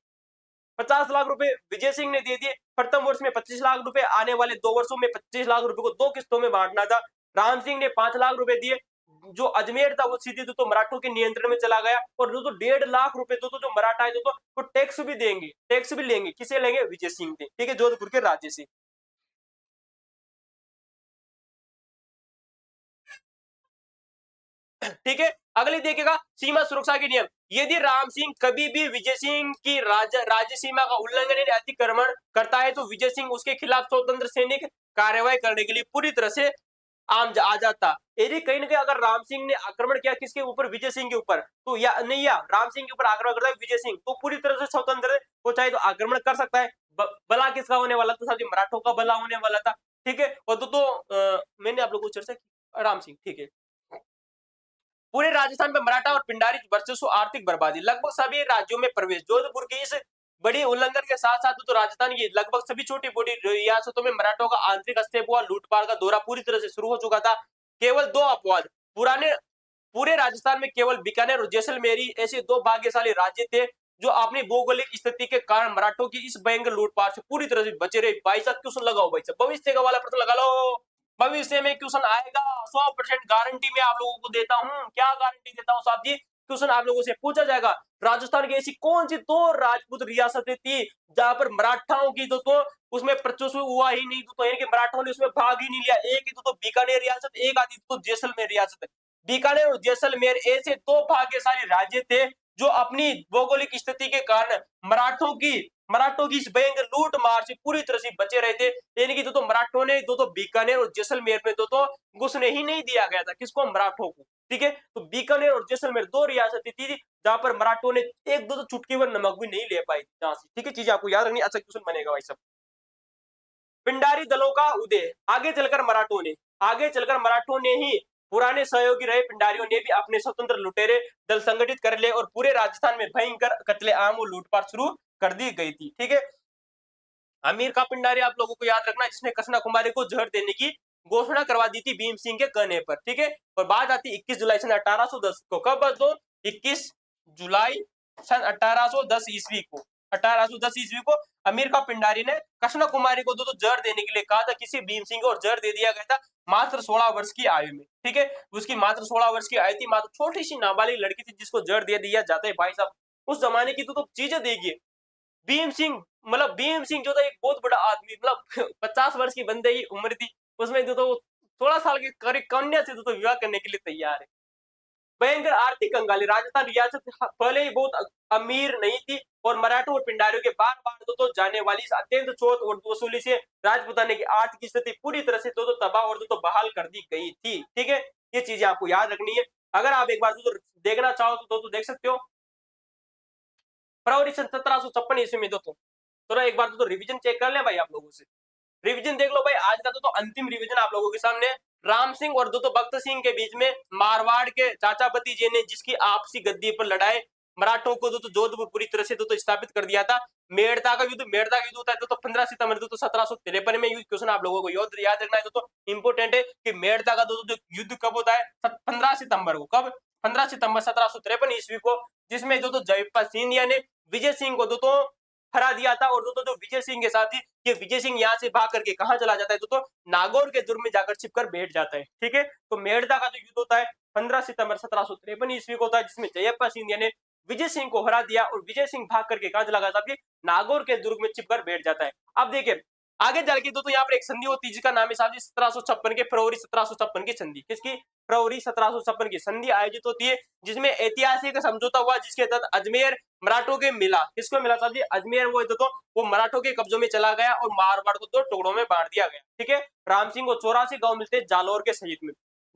Speaker 1: 50 लाख रुपए विजय सिंह ने दे दिए। प्रथम वर्ष में 25 लाख रुपए, आने वाले 2 वर्षों में 25 लाख रुपए को 2 किस्तों में बांटना था। राम सिंह ने 5 लाख रुपए दिए। जो अजमेर था वो सीधे तो मराठों के नियंत्रण में चला गया। और जो 1.5 लाख रुपए जो मराठा है वो टैक्स भी देंगे, टैक्स भी लेंगे। किसे लेंगे? विजय सिंह थे। ठीक है, जोधपुर के राज्य से। ठीक है। अगले देखिएगा, सीमा सुरक्षा के नियम। यदि राम सिंह कभी भी विजय सिंह की राज्य सीमा का उल्लंघन या अतिक्रमण करता है तो विजय सिंह उसके खिलाफ स्वतंत्र सैनिक कार्रवाई करने के लिए पूरी तरह से आ जाता। यदि कहीं ना कहीं अगर राम सिंह ने आक्रमण किया किसके ऊपर? विजय सिंह के ऊपर, तो या नहीं, या राम सिंह के ऊपर आक्रमण करता है विजय सिंह, तो पूरी तरह से स्वतंत्र है। वो चाहे तो आक्रमण कर सकता है। भला किसका होने वाला था? साहब मराठों का भला होने वाला था। ठीक है। और मैंने आप लोगों को चर्चा की राम सिंह। ठीक है। पूरे राजस्थान में मराठा और पिंडारी वर्चस्व, आर्थिक बर्बादी, लगभग सभी राज्यों में प्रवेश। जोधपुर के इस बड़ी उल्लंघन के साथ साथ तो राजस्थान की लगभग सभी छोटी बड़ी रियासतों में मराठों का आंतरिक अस्तित्व, लूटपाट का दौरा पूरी तरह से शुरू हो चुका था। केवल 2 अपवाद पूरे राजस्थान में केवल बीकानेर और जैसलमेर ऐसे 2 भाग्यशाली राज्य थे जो अपनी भौगोलिक स्थिति के कारण मराठों की इस भयंकर लूटपाट से पूरी तरह से बचे रहे। भाई साहब क्वेश्चन लगाओ, भाई साहब भविष्य का वाला प्रश्न लगा लो। भविष्य में क्वेश्चन आएगा, 100% गारंटी में आप लोगों को देता हूं। क्या गारंटी देता हूं साहब जी? क्वेश्चन आप लोगों से पूछा जाएगा, राजस्थान की ऐसी कौन सी 2 राजपूत रियासतें थी जहां पर मराठाओं की तो उसमें वर्चस्व हुआ ही नहीं, तो इनके मराठों ने उसमें भाग ही नहीं लिया। एक ही तो बीकानेर रियासत, एक आती तो जैसलमेर रियासत। बीकानेर और जैसलमेर ऐसे 2 भाग्यशाली राज्य थे जो अपनी भौगोलिक स्थिति के कारण मराठों की इस भयंकर लूट मार से पूरी तरह से बचे रहे थे। यानी कि मराठों ने बीकानेर और जैसलमेर में घुसने ही नहीं दिया गया था। किसको? मराठों को। ठीक है। तो बीकानेर और जैसलमेर 2 रियासतें थी जहां पर मराठों ने एक दो चुटकी भर नमक भी नहीं ले पाई जहां से। ठीक है, चीजें आपको याद रखनी। अच्छा क्वेश्चन बनेगा भाई सब। पिंडारी दलों का उदय। आगे चलकर मराठों ने ही पुराने सहयोगी रहे पिंडारियों ने भी अपने स्वतंत्र लुटेरे दल संगठित कर लिए और पूरे राजस्थान में भयंकर कत्लेआम और लूटपाट शुरू कर दी गई थी। ठीक है। अमीर का पिंडारी आप लोगों को याद रखना, जिसने कृष्णा कुमारी को जहर देने की घोषणा करवा दी थी भीम सिंह के कहने पर। ठीक है। और बात आती 21 जुलाई सन 1810 को। कब? 21 जुलाई सन 1810 ईस्वी को। 1810 ईस्वी को अमीर का पिंडारी ने कृष्णा कुमारी को जहर देने के लिए कहा था। किसी भीम सिंह को जहर दे दिया गया था मात्र 16 वर्ष की आयु में। ठीक है। उसकी मात्र 16 वर्ष की आयु थी। मात्र छोटी सी नाबालिग लड़की थी जिसको जहर दे दिया जाता है। भाई साहब उस जमाने की चीजें देखिए। भीम सिंह जो था एक बहुत बड़ा आदमी, 50 वर्ष की बंदे की उम्र थी। उसमें 16 साल की करीब कन्या से विवाह करने के लिए तैयार है। भयंकर आर्थिक कंगाली। राजस्थान रियासत पहले ही बहुत अमीर नहीं थी और मराठों और पिंडारियों के बार बार जाने वाली इस अत्यंत चोट और वसूली से राजपुताने की आर्थिक स्थिति पूरी तरह से तबाह और बहाल कर दी गई थी। ठीक है। ये चीजें आपको याद रखनी है। अगर आप एक बार देखना चाहो तो देख सकते हो। फरवरी सन 1756 ईस्वी में थोड़ा एक बार रिवीजन चेक कर ले भाई आप लोगों से। रिवीजन देख लो भाई। आज का अंतिम रिवीजन आप लोगों के सामने। राम सिंह और भक्त सिंह के बीच में मारवाड़ के चाचा भतीजे ने जिसकी आपसी गद्दी पर लड़ाई मराठों को जोधपुर पूरी तरह से स्थापित कर दिया था। मेड़ता का युद्ध होता है 15 सितंबर 1753 में। क्वेश्चन आप लोगों को याद रखना है इंपोर्टेंट है कि मेड़ता का युद्ध कब होता है? 15 सितंबर को। कब? 15 सितंबर 1753 ईस्वी को, जिसमें जयप्पा सिंधिया ने विजय सिंह को हरा दिया था। और जो विजय सिंह के साथ ही ये विजय सिंह यहाँ से भाग करके कहाँ चला जाता है? नागौर के दुर्ग में जाकर छिपकर बैठ जाता है। ठीक है। तो मेड़ता का युद्ध होता है 15 सितंबर 1753 ईस्वी को होता है, जिसमें जयप्पा सिंधिया ने विजय सिंह को हरा दिया और विजय सिंह भाग करके कहाँ चला गया था? नागौर के दुर्ग में छिपकर बैठ जाता है। अब देखिए आगे चल के दोस्तों यहाँ पर एक संधि होती है जिसका नाम है साहब 1756 के फरवरी 1756 की संधि। किसकी? फरवरी 1756 की संधि आयोजित होती है जिसमें ऐतिहासिक समझौता हुआ जिसके तहत अजमेर मराठों के मिला। किसको मिला साहब जी? अजमेर वो मराठों के कब्जों में चला गया और मारवाड़ को 2 टुकड़ों में बांट दिया गया। ठीक है। राम सिंह को 84 गांव मिलते हैं जालोर के सहित में।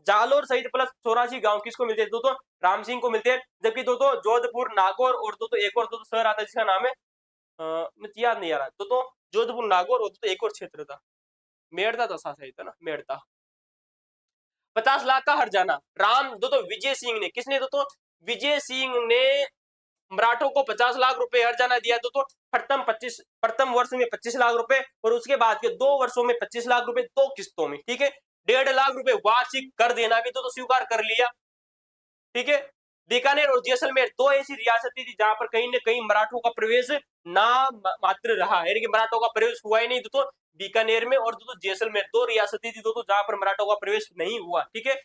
Speaker 1: जालोर सहित प्लस 84 गांव किसको मिलते हैं दोस्तों? राम सिंह को मिलते हैं। जबकि दोस्तों जोधपुर, नागौर और दोस्तों एक और दोस्तों शहर आता है जिसका नाम है मुझे याद नहीं आ रहा दोस्तों, जोधपुर, नागौर और दोस्तों एक और क्षेत्र था, मेड़ता था सही था ना, मेड़ता। 50 लाख का हर्जाना राम दोस्तों विजय सिंह ने, किसने दोस्तों? विजय सिंह ने मराठों को 50 लाख रुपए हर्जाना दिया दोस्तों। प्रथम वर्ष में 25 लाख रुपए और उसके बाद के 2 वर्षों में 25 लाख रुपए 2 किस्तों में। ठीक है। 1.5 लाख रुपए वार्षिक कर देना भी तो स्वीकार कर लिया। ठीक है। बीकानेर और जैसलमेर 2 ऐसी रियासतें थी जहां पर कहीं न कहीं मराठों का प्रवेश ना मात्र रहा, यानी कि मराठों का प्रवेश हुआ ही नहीं दोस्तों। बीकानेर में और दोस्तों जैसलमेर 2 रियासतें थी दोस्तों जहां पर मराठों का प्रवेश नहीं हुआ। ठीक है।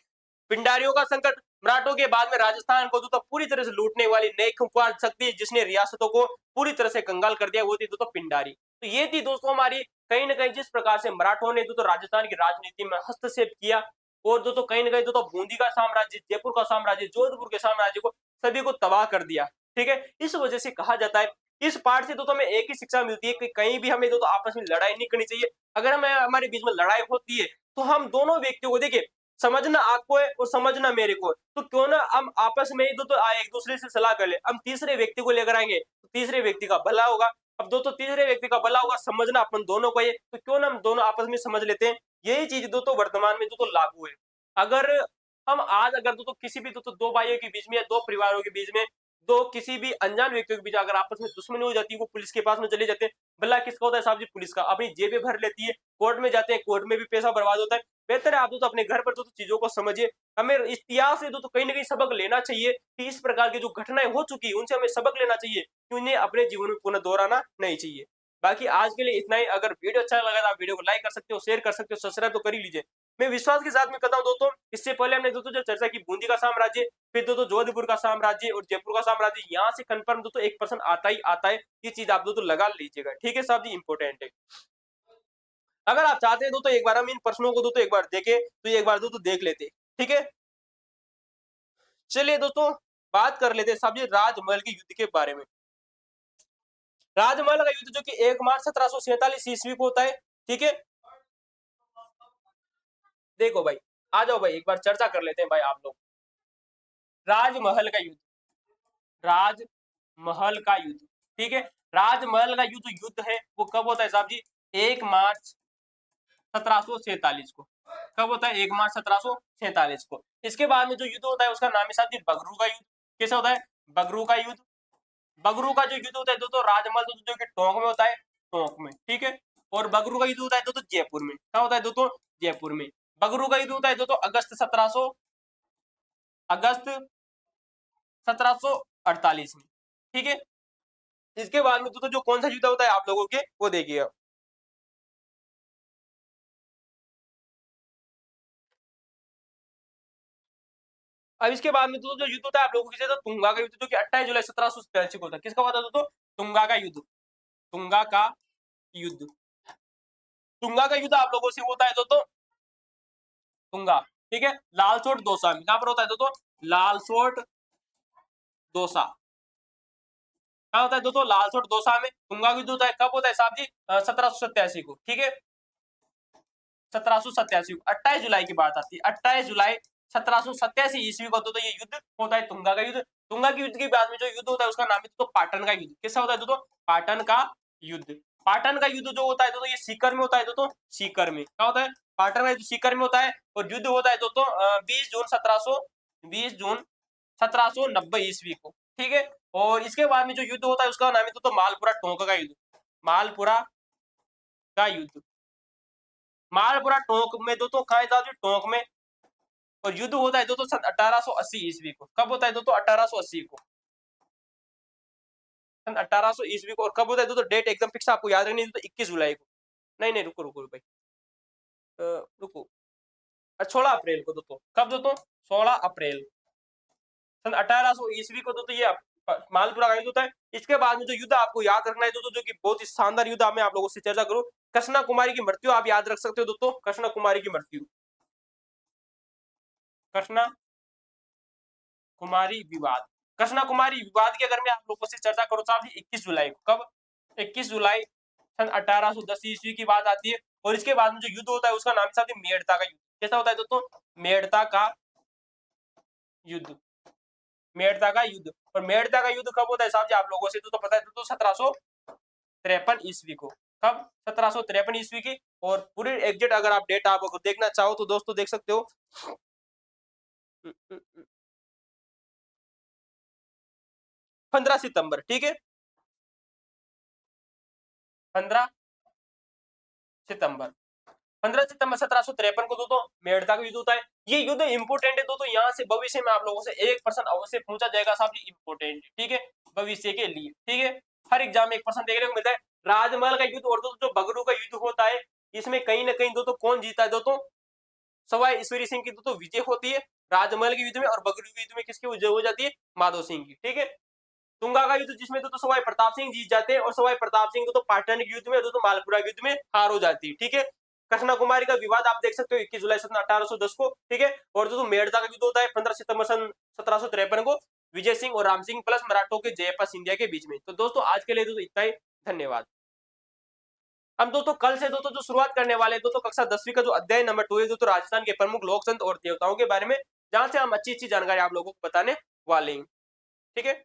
Speaker 1: पिंडारियों का संकट मराठों के बाद में राजस्थान को दोस्तों पूरी तरह से लूटने वाली नई खुफार शक्ति जिसने रियासतों को पूरी तरह से कंगाल कर दिया वो थी दोस्तों पिंडारी। तो ये थी दोस्तों हमारी कहीं न कहीं जिस प्रकार से मराठों ने दोस्तों राजस्थान की राजनीति में हस्तक्षेप किया और दोस्तों कहीं न कहीं दोस्तों बूंदी का साम्राज्य, जयपुर का साम्राज्य, जोधपुर के साम्राज्य को सभी को तबाह कर दिया। ठीक है। इस वजह से कहा जाता है इस पाठ से दोस्तों हमें एक ही शिक्षा मिलती है कि कहीं भी हमें दोस्तों आपस में लड़ाई नहीं करनी चाहिए। अगर हमें हमारे बीच में लड़ाई होती है तो हम दोनों व्यक्तियों को देखिए समझना आपको है और समझना मेरे को है, तो क्यों ना हम आपस में ही दोस्तों एक दूसरे से सलाह कर ले। हम तीसरे व्यक्ति को लेकर आएंगे तो तीसरे व्यक्ति का भला होगा। अब दोस्तों तीसरे व्यक्ति का भला होगा, समझना अपन दोनों को है, तो क्यों ना हम दोनों आपस में समझ लेते हैं। यही चीज दोस्तों वर्तमान में दोस्तों लागू है। अगर हम आज अगर दोस्तों किसी भी दोस्तों 2 भाइयों के बीच में या 2 परिवारों के बीच में, 2 किसी भी अनजान व्यक्तियों के बीच अगर आपस में दुश्मनी हो जाती है, वो पुलिस के पास में चले जाते हैं। भला किसका होता है साहब जी? पुलिस का। अपनी जेबें भर लेती है, कोर्ट में जाते हैं, कोर्ट में भी पैसा बर्बाद होता है। बेहतर है आप दोस्तों अपने घर पर दोस्तों चीजों को समझिए। हमें इतिहास से दोस्तों कहीं न कहीं सबक लेना चाहिए कि इस प्रकार की जो घटनाएं हो चुकी है उनसे हमें सबक लेना चाहिए कि उन्हें अपने जीवन में पुनः दोहराना नहीं चाहिए। बाकी आज के लिए इतना ही। अगर वीडियो अच्छा लगा तो आप वीडियो को लाइक कर सकते हो, शेयर कर सकते हो, सब्सक्राइब तो कर ही लीजिए। मैं विश्वास के साथ में करता हूं दोस्तों, इससे पहले हमने दोस्तों जो चर्चा की बूंदी का साम्राज्य, फिर दोस्तों जोधपुर का साम्राज्य और जयपुर का साम्राज्य, यहाँ से कंफर्म दोस्तों 1% आता ही आता है। ये चीज आप दोस्तों लगा लीजिएगा। ठीक है साहब जी, इंपॉर्टेंट है। अगर आप चाहते हैं दोस्तों एक बार हम इन प्रश्नों को दोस्तों एक बार देखें तो एक बार दोस्तों देख लेते। ठीक है। चलिए दोस्तों बात कर लेते हैं साहब जी राजमहल के युद्ध के बारे में। राजमहल का युद्ध जो कि 1 मार्च 1747 ईस्वी को होता है। ठीक है। देखो भाई, आ जाओ भाई एक बार चर्चा कर लेते हैं भाई आप लोग। राजमहल का युद्ध, राजमहल का युद्ध। ठीक है। राजमहल का युद्ध है वो कब होता है साहब जी? 1 मार्च 1747 को। कब होता है? 1 मार्च 1747 को। इसके बाद में जो युद्ध होता है उसका नाम है साहब जी बगरू का युद्ध। कैसा होता है? बगरू का युद्ध। बगरू का जो युद्ध होता है दोस्तों राजमहल जो कि टोंक में होता है, टोंक में। ठीक है। और बगरू का युद्ध होता है दोस्तों जयपुर में। क्या होता है दोस्तों? जयपुर में। बगरू का युद्ध होता है दोस्तों अगस्त 1748 में। ठीक है। इसके बाद में दोस्तों जो कौन सा युद्ध होता है आप लोगों के वो देखिए। अब इसके बाद में दोस्तों जो युद्ध होता है आप लोगों के साथ तुंगा का युद्ध जो कि 28 जुलाई 1787 को होता है। किसका हुआ था दोस्तों? तुंगा का युद्ध। तुंगा का युद्ध। तुंगा का युद्ध आप लोगों से होता है दोस्तों तुंगा। ठीक है। लालसोट दौसा में। कहां पर होता है दोस्तों? लालसोट दौसा। क्या होता है दोस्तों? लालसोट दौसा में तुंगा का युद्ध होता है। कब होता है साहब जी? 1787 को। ठीक है। 1787 को 28 जुलाई की बात आती है। 28 जुलाई 1787 ईस्वी को तो ये युद्ध होता है तुंगा का युद्ध। तुंगा के युद्ध के बाद में जो युद्ध होता है उसका नाम है तो पाटन का युद्ध। किसका होता है दोस्तों? पाटन का युद्ध। पाटन का युद्ध जो होता है दोस्तों ये सीकर में होता है दोस्तों। सीकर में क्या होता है? पाटन का युद्ध सीकर में होता है और युद्ध होता है दोस्तों 20 जून 1790 ईस्वी को। ठीक है। और इसके बाद में जो युद्ध होता है उसका नाम है दोस्तों मालपुरा टोंक का युद्ध। मालपुरा का युद्ध। मालपुरा टोंक में दोस्तों कहा था टोंक में। और युद्ध होता है दोस्तों सन 1880 ईस्वी को। कब होता है दोस्तों? 1880 को। सन 1800 ईस्वी को। और कब होता है दोस्तों? डेट एकदम फिक्स आपको याद रखनी है तो 21 जुलाई को। नहीं नहीं रुको रुको भाई, रुको 16 अप्रैल को दोस्तों। कब दोस्तों? 16 अप्रैल सन 1800 ईस्वी को दोस्तों ये मालपुरा का युद्ध होता है। इसके बाद में जो युद्ध आपको याद रखना है दोस्तों, जो कि बहुत ही शानदार युद्ध मैं आप लोगों से चर्चा करूं, कृष्णा कुमारी की मृत्यु आप याद रख सकते हो दोस्तों, कृष्णा कुमारी की मृत्यु, कृष्णा कुमारी विवाद। कृष्णा कुमारी विवाद की अगर मैं आप लोगों से चर्चा करूं साहब, 21 जुलाई को, कब, 21 जुलाई सन 1810 ईस्वी की बात आती है। और इसके बाद में जो युद्ध होता है उसका नाम साहब मेड़ता का युद्ध। कैसा होता है दोस्तों, मेड़ता का युद्ध, मेड़ता का युद्ध। और मेड़ता का युद्ध कब होता है साहब जी, आप लोगों से तो पता है दोस्तों 1753 ईस्वी को, कब, 1753 ईस्वी की। और पूरी एग्जैक्ट अगर आप डेट आप देखना चाहो तो दोस्तों देख सकते हो 15 सितंबर, ठीक है, 15 सितंबर, 15 सितंबर 1753 को दोस्तों मेड़ता का युद्ध होता है। ये युद्ध इंपोर्टेंट है दोस्तों, यहाँ से भविष्य में आप लोगों से 1% अवश्य पूछा जाएगा साहब जी, इंपोर्टेंट, ठीक है, भविष्य के लिए, ठीक है, हर एग्जाम में 1% देखने को मिलता है। राजमहल का युद्ध और दोस्तों जो बगरू का युद्ध होता है, इसमें कहीं ना कहीं दोस्तों कौन जीता है दोस्तों, सवाई ईश्वरी सिंह की दोस्तों विजय होती है राजमहल के युद्ध में, और बगरू के युद्ध में किसकी विजय हो जाती है, माधो सिंह की, ठीक है। तुंगा का युद्ध जिसमें दोस्तों सवाई प्रताप सिंह जीत जाते हैं, और सवाई प्रताप सिंह दोस्तों पाटन के युद्ध में, दोस्तों मालपुरा के युद्ध में हार हो जाती है, ठीक है। कृष्णा कुमारी का विवाद आप देख सकते हो 21 जुलाई सन 1810 को, ठीक है। और दोस्तों मेड़ता का युद्ध होता है 15 सितंबर सन 1753 को, विजय सिंह और राम सिंह प्लस मराठों के जयपा सिंधिया के बीच में। तो दोस्तों आज के लिए दोस्तों इतना ही, धन्यवाद। हम दोस्तों कल से दोस्तों जो शुरुआत करने वाले हैं दोस्तों कक्षा 10वीं का जो अध्याय नंबर 2 है दोस्तों राजस्थान के प्रमुख लोक संत और देवताओं के बारे में, जहां से हम अच्छी अच्छी जानकारी आप लोगों को बताने वाले हैं, ठीक है।